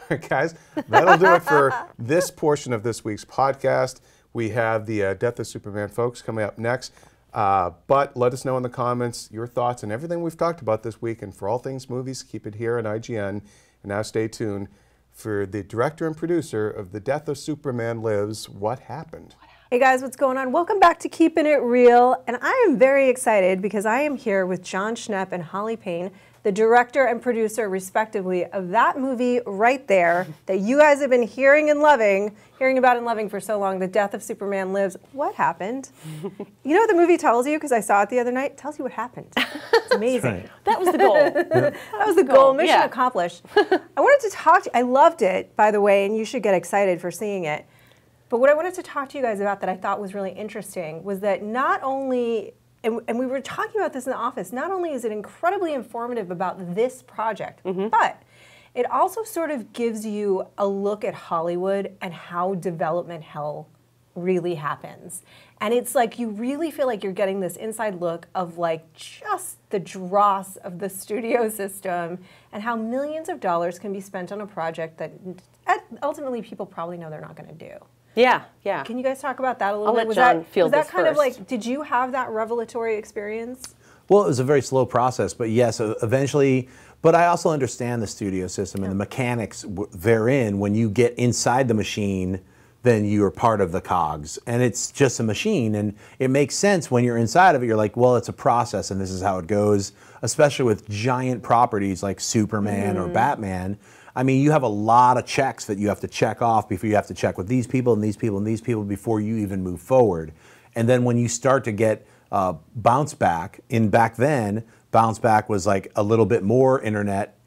right, guys, that'll do it for this portion of this week's podcast. We have the Death of Superman folks coming up next. But let us know in the comments your thoughts on everything we've talked about this week. And for all things movies, keep it here on IGN. And now stay tuned for the director and producer of The Death of Superman Lives, What Happened? Hey guys, what's going on? Welcome back to Keepin' It Real. And I am very excited because I am here with John Schnepp and Holly Payne, the director and producer, respectively, of that movie right there that you guys have been hearing about and loving for so long, The Death of Superman Lives. What happened? You know what the movie tells you? Because I saw it the other night. It tells you what happened. It's amazing. Right. That was the goal. That was the goal. Mission accomplished. I wanted to talk to you. I loved it, by the way, and you should get excited for seeing it. But what I wanted to talk to you guys about that I thought was really interesting was that not only, and we were talking about this in the office, not only is it incredibly informative about this project, but it also sort of gives you a look at Hollywood and how development hell really happens. And it's like you really feel like you're getting this inside look of like just the dross of the studio system and how millions of dollars can be spent on a project that ultimately people probably know they're not going to do. Yeah, yeah. Can you guys talk about that a little bit? Was that kind of like, did you have that revelatory experience? Well, it was a very slow process, but yes, eventually. But I also understand the studio system and the mechanics therein. When you get inside the machine, then you are part of the cogs. And it's just a machine. And it makes sense when you're inside of it. You're like, well, it's a process and this is how it goes, especially with giant properties like Superman or Batman. I mean, you have a lot of checks that you have to check off before you have to check with these people and these people and these people before you even move forward. And then when you start to get bounce back, back then, bounce back was like a little bit more internet,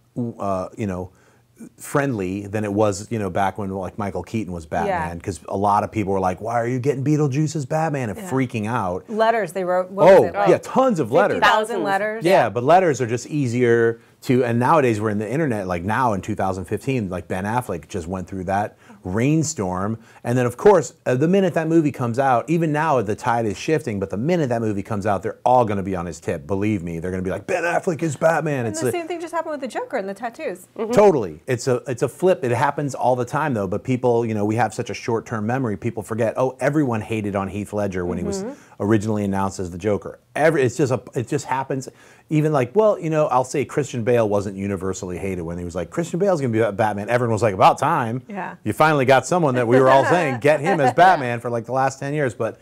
friendly than it was, back when like Michael Keaton was Batman, because a lot of people were like, "Why are you getting Beetlejuice as Batman?" and freaking out. Letters they wrote. What was it? Yeah, tons of letters. 50,000 letters. Yeah, but letters are just easier to. And nowadays we're in the internet. Like now in 2015, like Ben Affleck just went through that rainstorm. And then, of course, the minute that movie comes out, even now the tide is shifting, but the minute that movie comes out, they're all going to be on his tip. Believe me, they're going to be like, Ben Affleck is Batman. And the same thing just happened with the Joker and the tattoos. Totally. It's a flip. It happens all the time, though. But people, we have such a short-term memory. People forget, oh, everyone hated on Heath Ledger when he was originally announced as the Joker. It just happens. Even like, well, I'll say Christian Bale wasn't universally hated when he was like, Christian Bale's going to be Batman. Everyone was like, about time. Yeah. You finally got someone that we were all saying, get him as Batman for like the last 10 years. But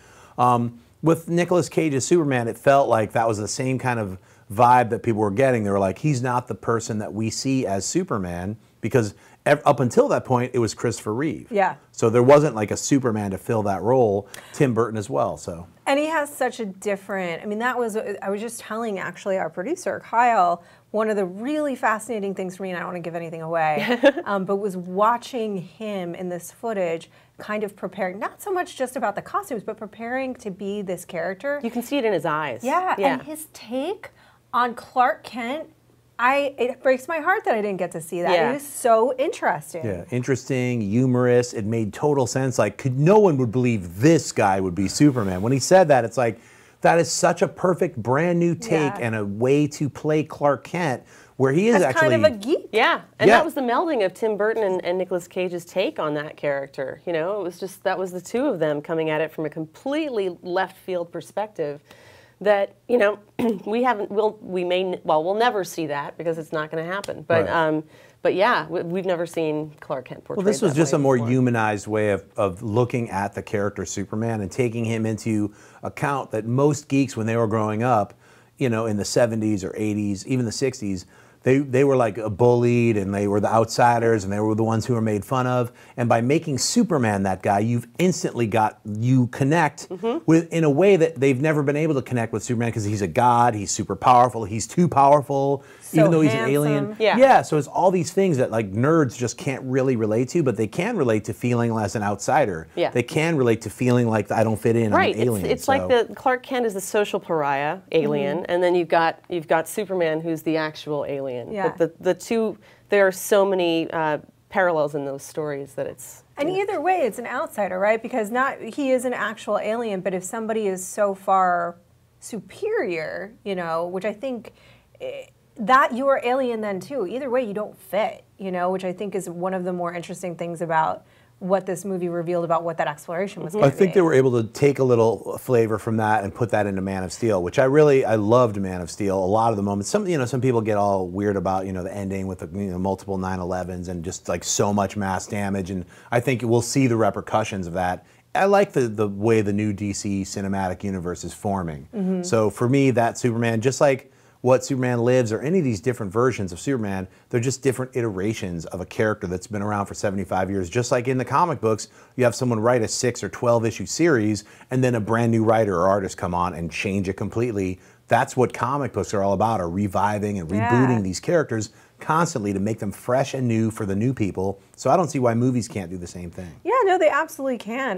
with Nicolas Cage's Superman, it felt like that was the same kind of vibe that people were getting. They were like, he's not the person that we see as Superman, because up until that point, it was Christopher Reeve. Yeah. So there wasn't like a Superman to fill that role. Tim Burton as well. So. And he has such a different, I was just telling actually our producer, Kyle, one of the really fascinating things for me, and I don't want to give anything away, but was watching him in this footage kind of preparing, not so much just about the costumes, but preparing to be this character. You can see it in his eyes. Yeah. And his take on Clark Kent, it breaks my heart that I didn't get to see that. Yeah. It was so interesting. Yeah, interesting, humorous. It made total sense. Like, no one would believe this guy would be Superman. When he said that, it's like, that is such a perfect brand new take and a way to play Clark Kent, where he is actually kind of a geek. Yeah, and that was the melding of Tim Burton and Nicolas Cage's take on that character. It was just, that was the two of them coming at it from a completely left field perspective. That we'll never see that because it's not going to happen. But but yeah, we've never seen Clark Kent portrayed. Well, this was just a more before. Humanized way of looking at the character Superman and taking him into account that most geeks, when they were growing up, in the 70s or 80s, even the 60s. They were like bullied, and they were the outsiders, and they were the ones who were made fun of. And by making Superman that guy, you've instantly you connect with, in a way that they've never been able to connect with Superman, because he's a god, he's super powerful, he's too powerful, even though he's an alien. Yeah. So it's all these things that like nerds just can't really relate to, but they can relate to feeling as an outsider. Yeah. They can relate to feeling like I don't fit in, I'm an alien. It's like the Clark Kent is the social pariah, alien, and then you've got Superman, who's the actual alien. Yeah. But the two, there are so many parallels in those stories that it's... And either way, it's an outsider, right? Because he is an actual alien, but if somebody is so far superior, which I think that you're alien then too. Either way, you don't fit, which I think is one of the more interesting things about what this movie revealed about what that exploration was going to be. I think they were able to take a little flavor from that and put that into Man of Steel, which I loved Man of Steel. A lot of the moments, some people get all weird about, the ending with the multiple 9/11s and just like so much mass damage, and I think we'll see the repercussions of that. I like the way the new DC cinematic universe is forming. So for me, that Superman, just like what Superman Lives or any of these different versions of Superman, they're just different iterations of a character that's been around for 75 years. Just like in the comic books, you have someone write a 6 or 12 issue series, and then a brand new writer or artist come on and change it completely. That's what comic books are all about, are reviving and rebooting these characters constantly to make them fresh and new for the new people. So I don't see why movies can't do the same thing. Yeah, no, they absolutely can.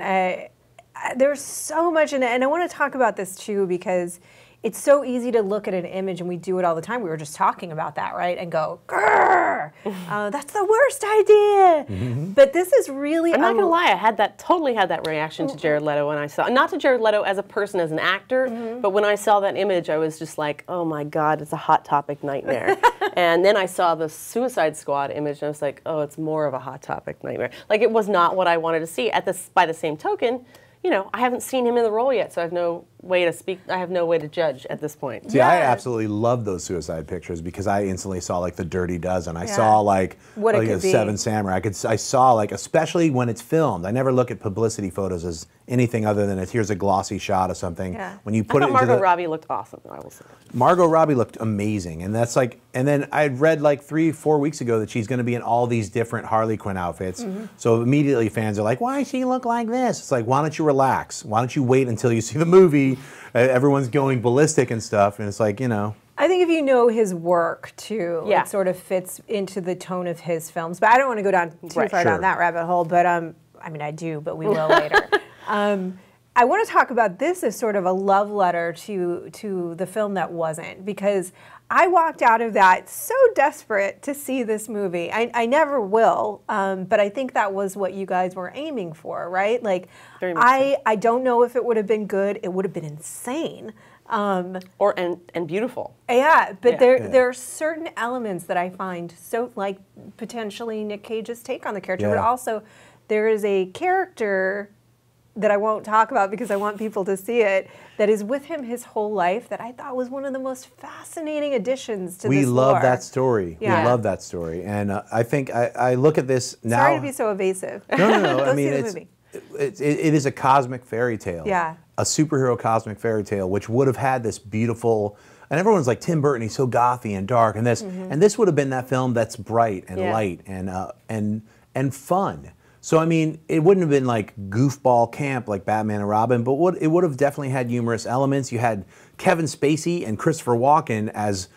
There's so much in it, and I want to talk about this too, because it's so easy to look at an image, and we do it all the time. We were just talking about that, right? And go, grrr, that's the worst idea. But this is really... I'm not going to lie, I totally had that reaction to Jared Leto when I saw... Not to Jared Leto as a person, as an actor, but when I saw that image, I was just like, oh my God, it's a Hot Topic nightmare. And then I saw the Suicide Squad image, and I was like, oh, it's more of a Hot Topic nightmare. Like, it was not what I wanted to see. By the same token, I haven't seen him in the role yet, so I have no way to speak. I have no way to judge at this point. See, I absolutely love those suicide pictures because I instantly saw like the Dirty Dozen. I saw like a Seven Samurai. I saw like, especially when it's filmed. I never look at publicity photos as anything other than here's a glossy shot of something. Yeah. When you put it into Margot Robbie looked awesome, I will say. Margot Robbie looked amazing, and that's like. And then I read like 3-4 weeks ago that she's going to be in all these different Harley Quinn outfits. So immediately fans are like, "Why does she look like this?" It's like, why don't you relax? Why don't you wait until you see the movie? Everyone's going ballistic and stuff, and it's like, I think if you know his work too, it sort of fits into the tone of his films. But I don't want to go down too far down that rabbit hole. But I do, but we will later. I want to talk about this as sort of a love letter to the film that wasn't, because I walked out of that so desperate to see this movie. I never will, but I think that was what you guys were aiming for, right? Like, I don't know if it would have been good. It would have been insane. And beautiful. Yeah, but there are certain elements that I find so, like, potentially Nick Cage's take on the character, but also there is a character that I won't talk about because I want people to see it, that is with him his whole life, that I thought was one of the most fascinating additions to this lore. We love that story. Yeah. We love that story. And I think I look at this now. Sorry to be so evasive. No. I mean, it is a cosmic fairy tale. Yeah. A superhero cosmic fairy tale, which would have had this beautiful, and everyone's like, Tim Burton, he's so gothy and dark, and this, and this would have been that film that's bright and light and fun. So I mean, it wouldn't have been like goofball camp like Batman and Robin, but it would have definitely had humorous elements. You had Kevin Spacey and Christopher Walken as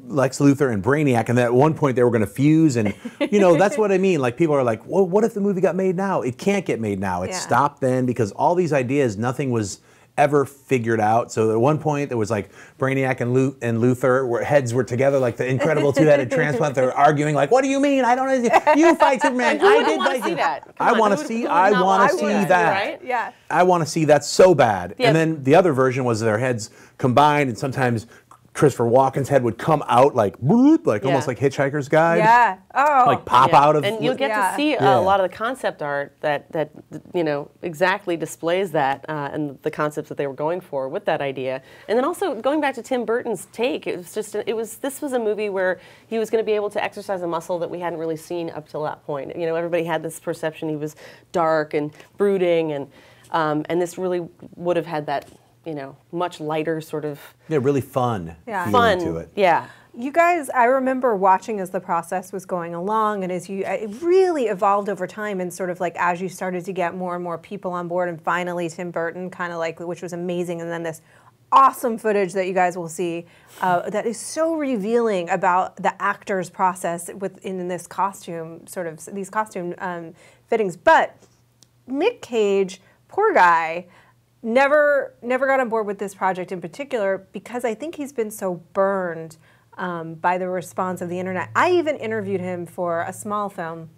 Lex Luthor and Brainiac, and at one point they were going to fuse, and you know, that's what I mean. Like, people are like, well, what if the movie got made now? It can't get made now. It stopped then because all these ideas, nothing was ever figured out. So at one point there was like Brainiac and Luthor, where heads were together like the incredible two-headed transplant. They were arguing like, what do you mean? I don't know. You fight Superman. I did fight you. I want to see that. Right? Yeah. I want to see that so bad. And then the other version was their heads combined, and sometimes Christopher Walken's head would come out like almost like Hitchhiker's Guide. Yeah. Oh. Like pop out of. And you'll get to see a lot of the concept art that you know exactly displays that and the concepts that they were going for with that idea. And then also going back to Tim Burton's take, this was a movie where he was going to be able to exercise a muscle that we hadn't really seen up till that point. You know, everybody had this perception he was dark and brooding, and this really would have had that, you know, much lighter sort of... Yeah, really fun feeling to it. Yeah. You guys, I remember watching as the process was going along, and it really evolved over time, and sort of like as you started to get more and more people on board, and finally Tim Burton kind of like, which was amazing, and then this awesome footage that you guys will see that is so revealing about the actor's process within this costume, sort of these costume fittings. But Nick Cage, poor guy, never got on board with this project in particular because I think he's been so burned by the response of the internet. I even interviewed him for a small film,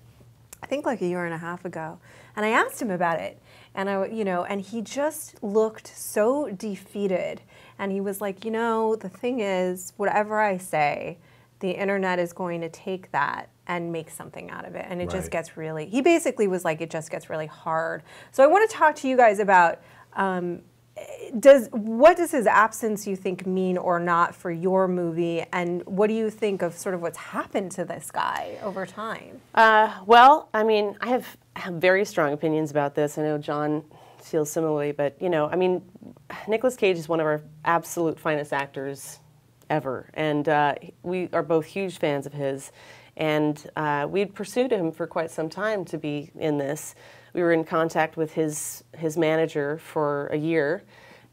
I think like a year and a half ago, and I asked him about it, and and he just looked so defeated, and he was like, you know, the thing is, whatever I say, the internet is going to take that and make something out of it, and it just gets really. He basically was like, it just gets really hard. So I want to talk to you guys about. What does his absence, you think, mean or not for your movie, and what do you think of sort of what's happened to this guy over time? Well, I mean, I have very strong opinions about this. I know John feels similarly, but you know, I mean, Nicolas Cage is one of our absolute finest actors ever, and we are both huge fans of his, and we'd pursued him for quite some time to be in this. We were in contact with his manager for a year,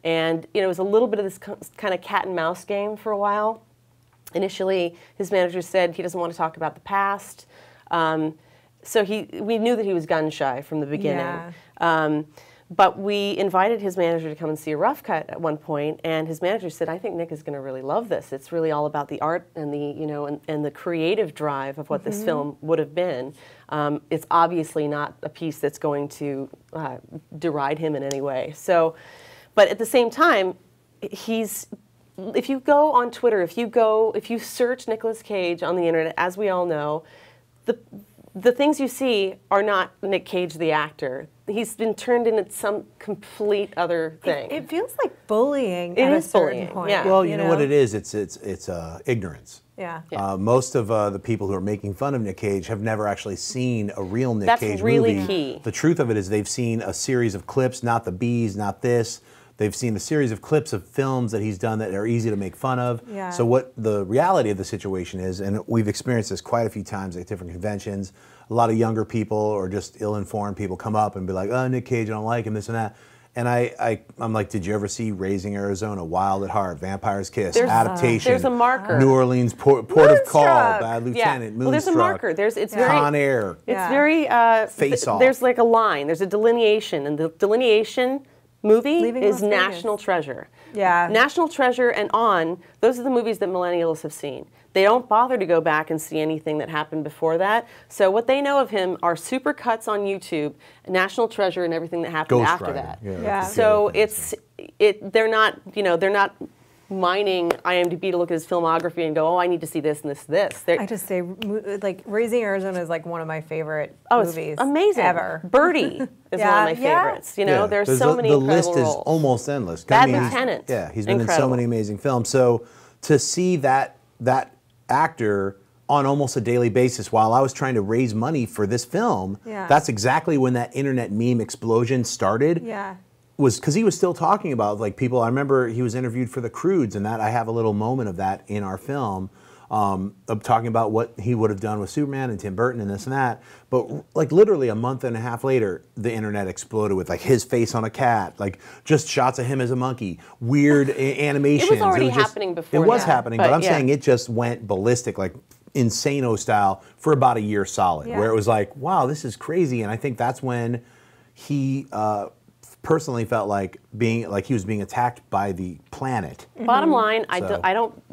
and you know, it was a little bit of this kind of cat and mouse game for a while. Initially, his manager said he doesn't want to talk about the past, so we knew that he was gun shy from the beginning. Yeah. But we invited his manager to come and see a rough cut at one point, and his manager said, "I think Nick is going to really love this. It's really all about the art and the and the creative drive of what this film would have been. It's obviously not a piece that's going to deride him in any way. So, but at the same time, if you go on Twitter, if you search Nicolas Cage on the internet, as we all know, the things you see are not Nick Cage the actor. He's been turned into some complete other thing. It feels like bullying at a certain point. Yeah. Well, you know what it is? It's ignorance. Yeah. Most of the people who are making fun of Nick Cage have never actually seen a real Nick Cage movie. That's really key. The truth of it is they've seen a series of clips, not the bees, not this. They've seen a series of clips of films that he's done that are easy to make fun of. Yeah. So what the reality of the situation is, and we've experienced this quite a few times at different conventions, a lot of younger people or just ill-informed people come up and be like, oh, Nick Cage, I don't like him, this and that. And I'm like, did you ever see Raising Arizona, Wild at Heart, Vampire's Kiss, Adaptation? There's a marker. New Orleans, Port of Call, Bad Lieutenant, Moonstruck. Well, there's a marker. It's very Con Air. It's very Face Off. There's like a line. There's a delineation, and the delineation movie Leaving is Las Vegas. National Treasure. Yeah. National Treasure and on, those are the movies that millennials have seen. They don't bother to go back and see anything that happened before that. So what they know of him are super cuts on YouTube, National Treasure, and everything that happened Ghost after Rider. that. Yeah. So they're not, they're not mining IMDb to look at his filmography and go, oh, I need to see this and this. I just say, like, Raising Arizona is like one of my favorite movies. It's amazing. Ever. Birdie is one of my favorites. There's so many the incredible list roles. is almost endless. Bad Lieutenant. Yeah, he's been Incredible. in so many amazing films. So to see that actor on almost a daily basis while I was trying to raise money for this film, that's exactly when that internet meme explosion started. Yeah. Was because he was still talking about, like, people. I remember he was interviewed for The Croods, and that I have a little moment of that in our film, of talking about what he would have done with Superman and Tim Burton and this and that. But like literally a month and a half later, the internet exploded with like his face on a cat, like just shots of him as a monkey, weird animations. It was already happening before. It was happening, but I'm yeah. saying it just went ballistic, like Insano style, for about a year solid, where it was like, wow, this is crazy. And I think that's when he personally felt like he was being attacked by the planet. Bottom line,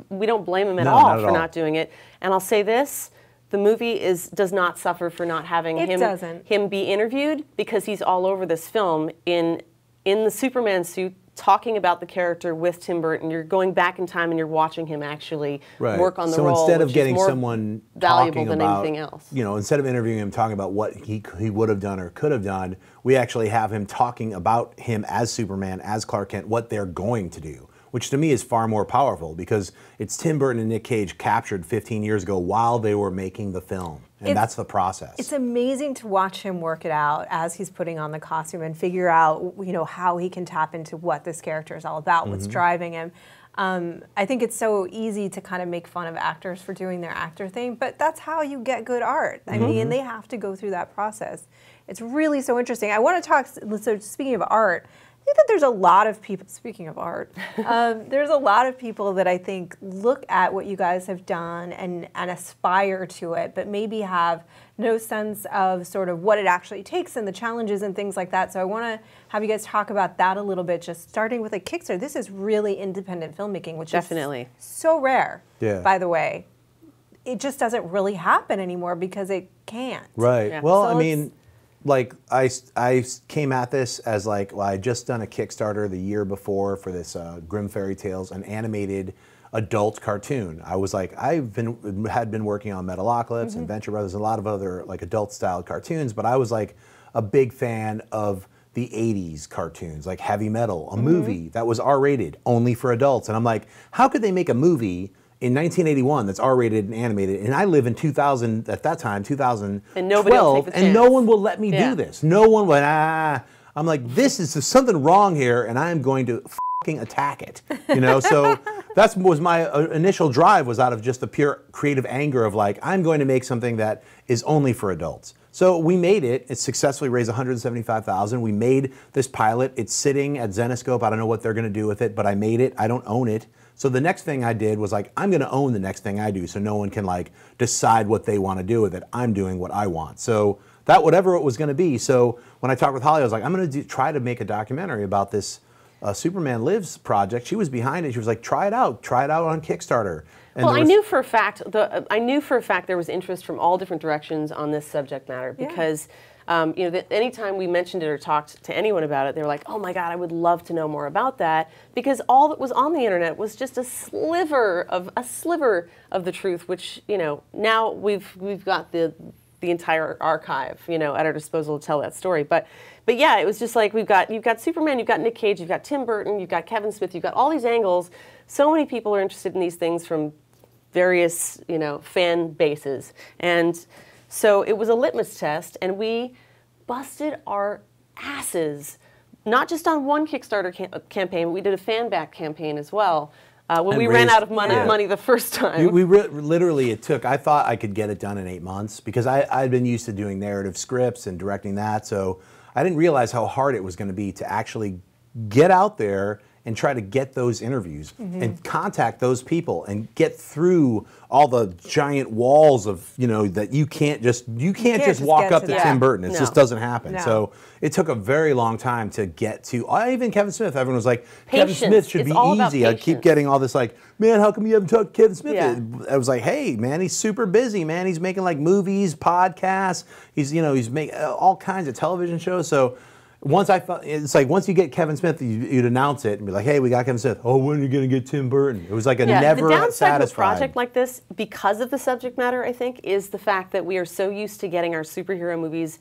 we don't blame him at all for not doing it. And I'll say this, the movie does not suffer for not having him be interviewed, because he's all over this film in the Superman suit, talking about the character with Tim Burton. You're going back in time and you're watching him actually work on the role. So instead of which getting is more someone valuable talking than about anything else, instead of interviewing him talking about what he would have done or could have done, we actually have him talking about him as Superman, as Clark Kent, what they're going to do, which to me is far more powerful, because it's Tim Burton and Nick Cage captured 15 years ago while they were making the film. And that's the process. It's amazing to watch him work it out as he's putting on the costume and figure out, how he can tap into what this character is all about, what's driving him. I think it's so easy to kind of make fun of actors for doing their actor thing, but that's how you get good art. I mean, they have to go through that process. It's really so interesting. I want to talk, so speaking of art, I think that there's a lot of people, speaking of art, there's a lot of people that I think look at what you guys have done and aspire to it, but maybe have no sense of sort of what it actually takes and the challenges and things like that. So I want to have you guys talk about that a little bit, just starting with a Kickstarter. This is really independent filmmaking, which is so rare, by the way. It just doesn't really happen anymore because it can't. Right. Yeah. Well, So I mean, like I came at this as like, well, I had just done a Kickstarter the year before for this Grimm Fairy Tales, an animated adult cartoon. I was like, had been working on Metalocalypse and Venture Brothers, a lot of other like adult style cartoons, but I was like a big fan of the 80s cartoons, like Heavy Metal, a movie that was R-rated, only for adults. And I'm like, how could they make a movie in 1981 that's R-rated and animated, and I live in 2000, at that time, 2012, and nobody will take the and no one will let me do this. No one will, I'm like, there's something wrong here, and I am going to fucking attack it. So that was my initial drive, was out of just the pure creative anger of like, I'm going to make something that is only for adults. So we made it. It successfully raised $175,000. We made this pilot. It's sitting at Zenescope. I don't know what they're going to do with it, but I made it. I don't own it. So the next thing I did was like, I'm going to own the next thing I do, so no one can like decide what they want to do with it. I'm doing what I want. So that, whatever it was going to be. So when I talked with Holly, I was like, I'm going to try to make a documentary about this Superman Lives project. She was behind it. She was like, try it out on Kickstarter. And well, I knew for a fact there was interest from all different directions on this subject matter, because anytime we mentioned it or talked to anyone about it, they were like, oh my God, I would love to know more about that, because all that was on the internet was just a sliver of the truth, which, now we've got the entire archive, at our disposal to tell that story. But yeah, it was just like, you've got Superman, you've got Nick Cage, you've got Tim Burton, you've got Kevin Smith, you've got all these angles. So many people are interested in these things from various, fan bases. And so it was a litmus test, and we busted our asses, not just on one Kickstarter campaign, we did a fan-backed campaign as well, when we ran out of money the first time. Literally, I thought I could get it done in 8 months, because I'd been used to doing narrative scripts and directing that, so I didn't realize how hard it was going to be to actually get out there and try to get those interviews and contact those people and get through all the giant walls of, that you can't just walk up to Tim Burton. It just doesn't happen. No. So it took a very long time to get to, even Kevin Smith. Everyone was like, patience. Kevin Smith should be easy. I keep getting all this like, man, how come you haven't talked to Kevin Smith? Yeah. I was like, hey, man, he's super busy, man. He's making like movies, podcasts. He's making all kinds of television shows. So once once you get Kevin Smith, you'd announce it and be like, hey, we got Kevin Smith. Oh, when are you going to get Tim Burton? It was like never the downside satisfied. of a project like this, because of the subject matter, I think, is the fact that we are so used to getting our superhero movies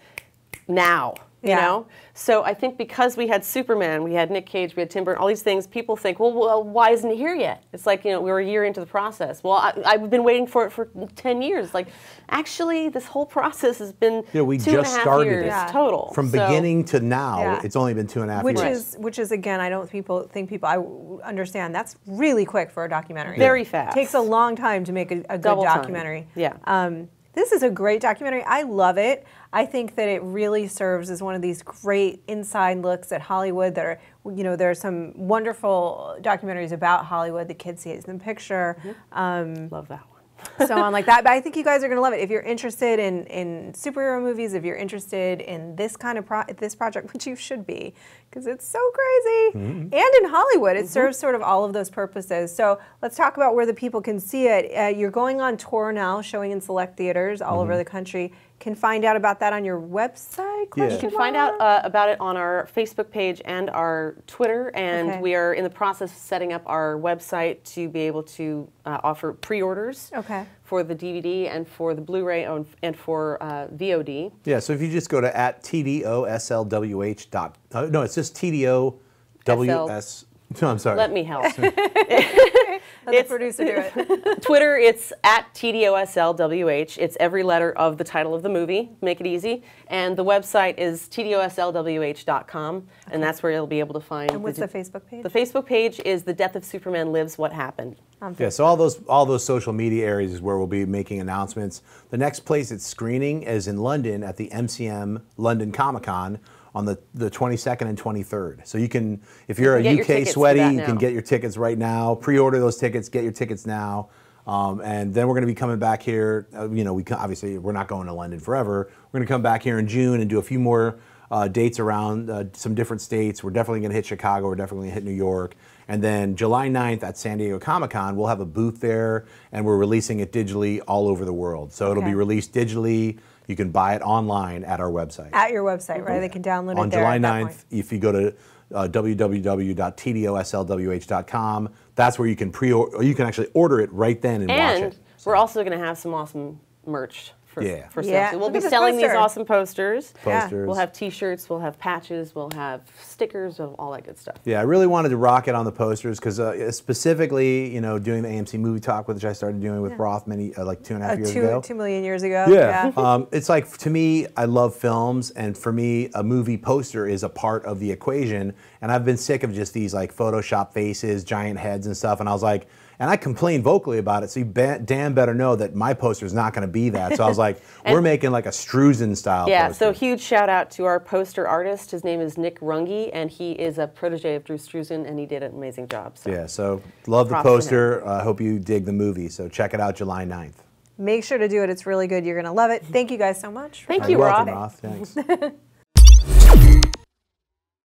now. You know? So I think because we had Superman, we had Nick Cage, we had Tim Burton, all these things, people think, well, why isn't he here yet? It's like, we're a year into the process. Well, I've been waiting for it for 10 years. Like, actually, this whole process has been we 2.5 just started years total. From beginning to now, it's only been 2.5 years. Which is, again, I don't think people I understand, that's really quick for a documentary. Very fast. It takes a long time to make a good documentary. Yeah. This is a great documentary. I love it. I think that it really serves as one of these great inside looks at Hollywood that are, there are some wonderful documentaries about Hollywood. The Kid Sees the Picture. Love that one. So on like that. But I think you guys are going to love it. If you're interested in superhero movies, if you're interested in this kind of this project, which you should be, because it's so crazy. And in Hollywood, it serves sort of all of those purposes. So let's talk about where the people can see it. You're going on tour now, showing in select theaters all over the country. Can find out about that on your website? You can find out about it on our Facebook page and our Twitter, and we are in the process of setting up our website to be able to offer pre-orders for the DVD and for the Blu-ray and for VOD. Yeah, so if you just go to @TDOSLWH. No, it's just TDOWS. No, I'm sorry. Let me help. Let the producer do it. Twitter, it's @TDOSLWH. It's every letter of the title of the movie. Make it easy. And the website is TDOSLWH.com, and that's where you'll be able to find. And what's the Facebook page? The Facebook page is The Death of Superman Lives, What Happened. Yeah, so all those social media areas is where we'll be making announcements. The next place it's screening is in London at the MCM London Comic-Con on the 22nd and 23rd. So you can, if you're a UK sweaty, you can get your tickets right now. Pre-order those tickets, get your tickets now. And then we're going to be coming back here. Obviously we're not going to London forever. We're going to come back here in June and do a few more dates around some different states. We're definitely going to hit Chicago. We're definitely going to hit New York. And then July 9th at San Diego Comic-Con, we'll have a booth there, and we're releasing it digitally all over the world. So it'll be released digitally. You can buy it online at our website. At your website, right? They can download it there. On July 9th, if you go to www.tdoslwh.com, that's where you can pre-order, or you can actually order it right then and watch it. We're also going to have some awesome merch for sale. So we'll be Look at selling these awesome posters. Posters. We'll have T-shirts, we'll have patches, we'll have stickers, all that good stuff. Yeah, I really wanted to rock it on the posters because specifically, doing the AMC Movie Talk, which I started doing with Roth like 2.5 years ago. 2 million years ago. Yeah. It's like, to me, I love films, and for me, a movie poster is a part of the equation. And I've been sick of just these like Photoshop faces, giant heads and stuff. And I was like, and I complained vocally about it, so you damn better know that my poster is not going to be that. So I was like, we're making like a Struzen style poster. So huge shout out to our poster artist. His name is Nick Runge, and he is a protege of Drew Struzan, and he did an amazing job. So. Yeah, so love the poster. I hope you dig the movie. So check it out July 9th. Make sure to do it. It's really good. You're going to love it. Thank you guys so much. Thank you, Roth. Thanks.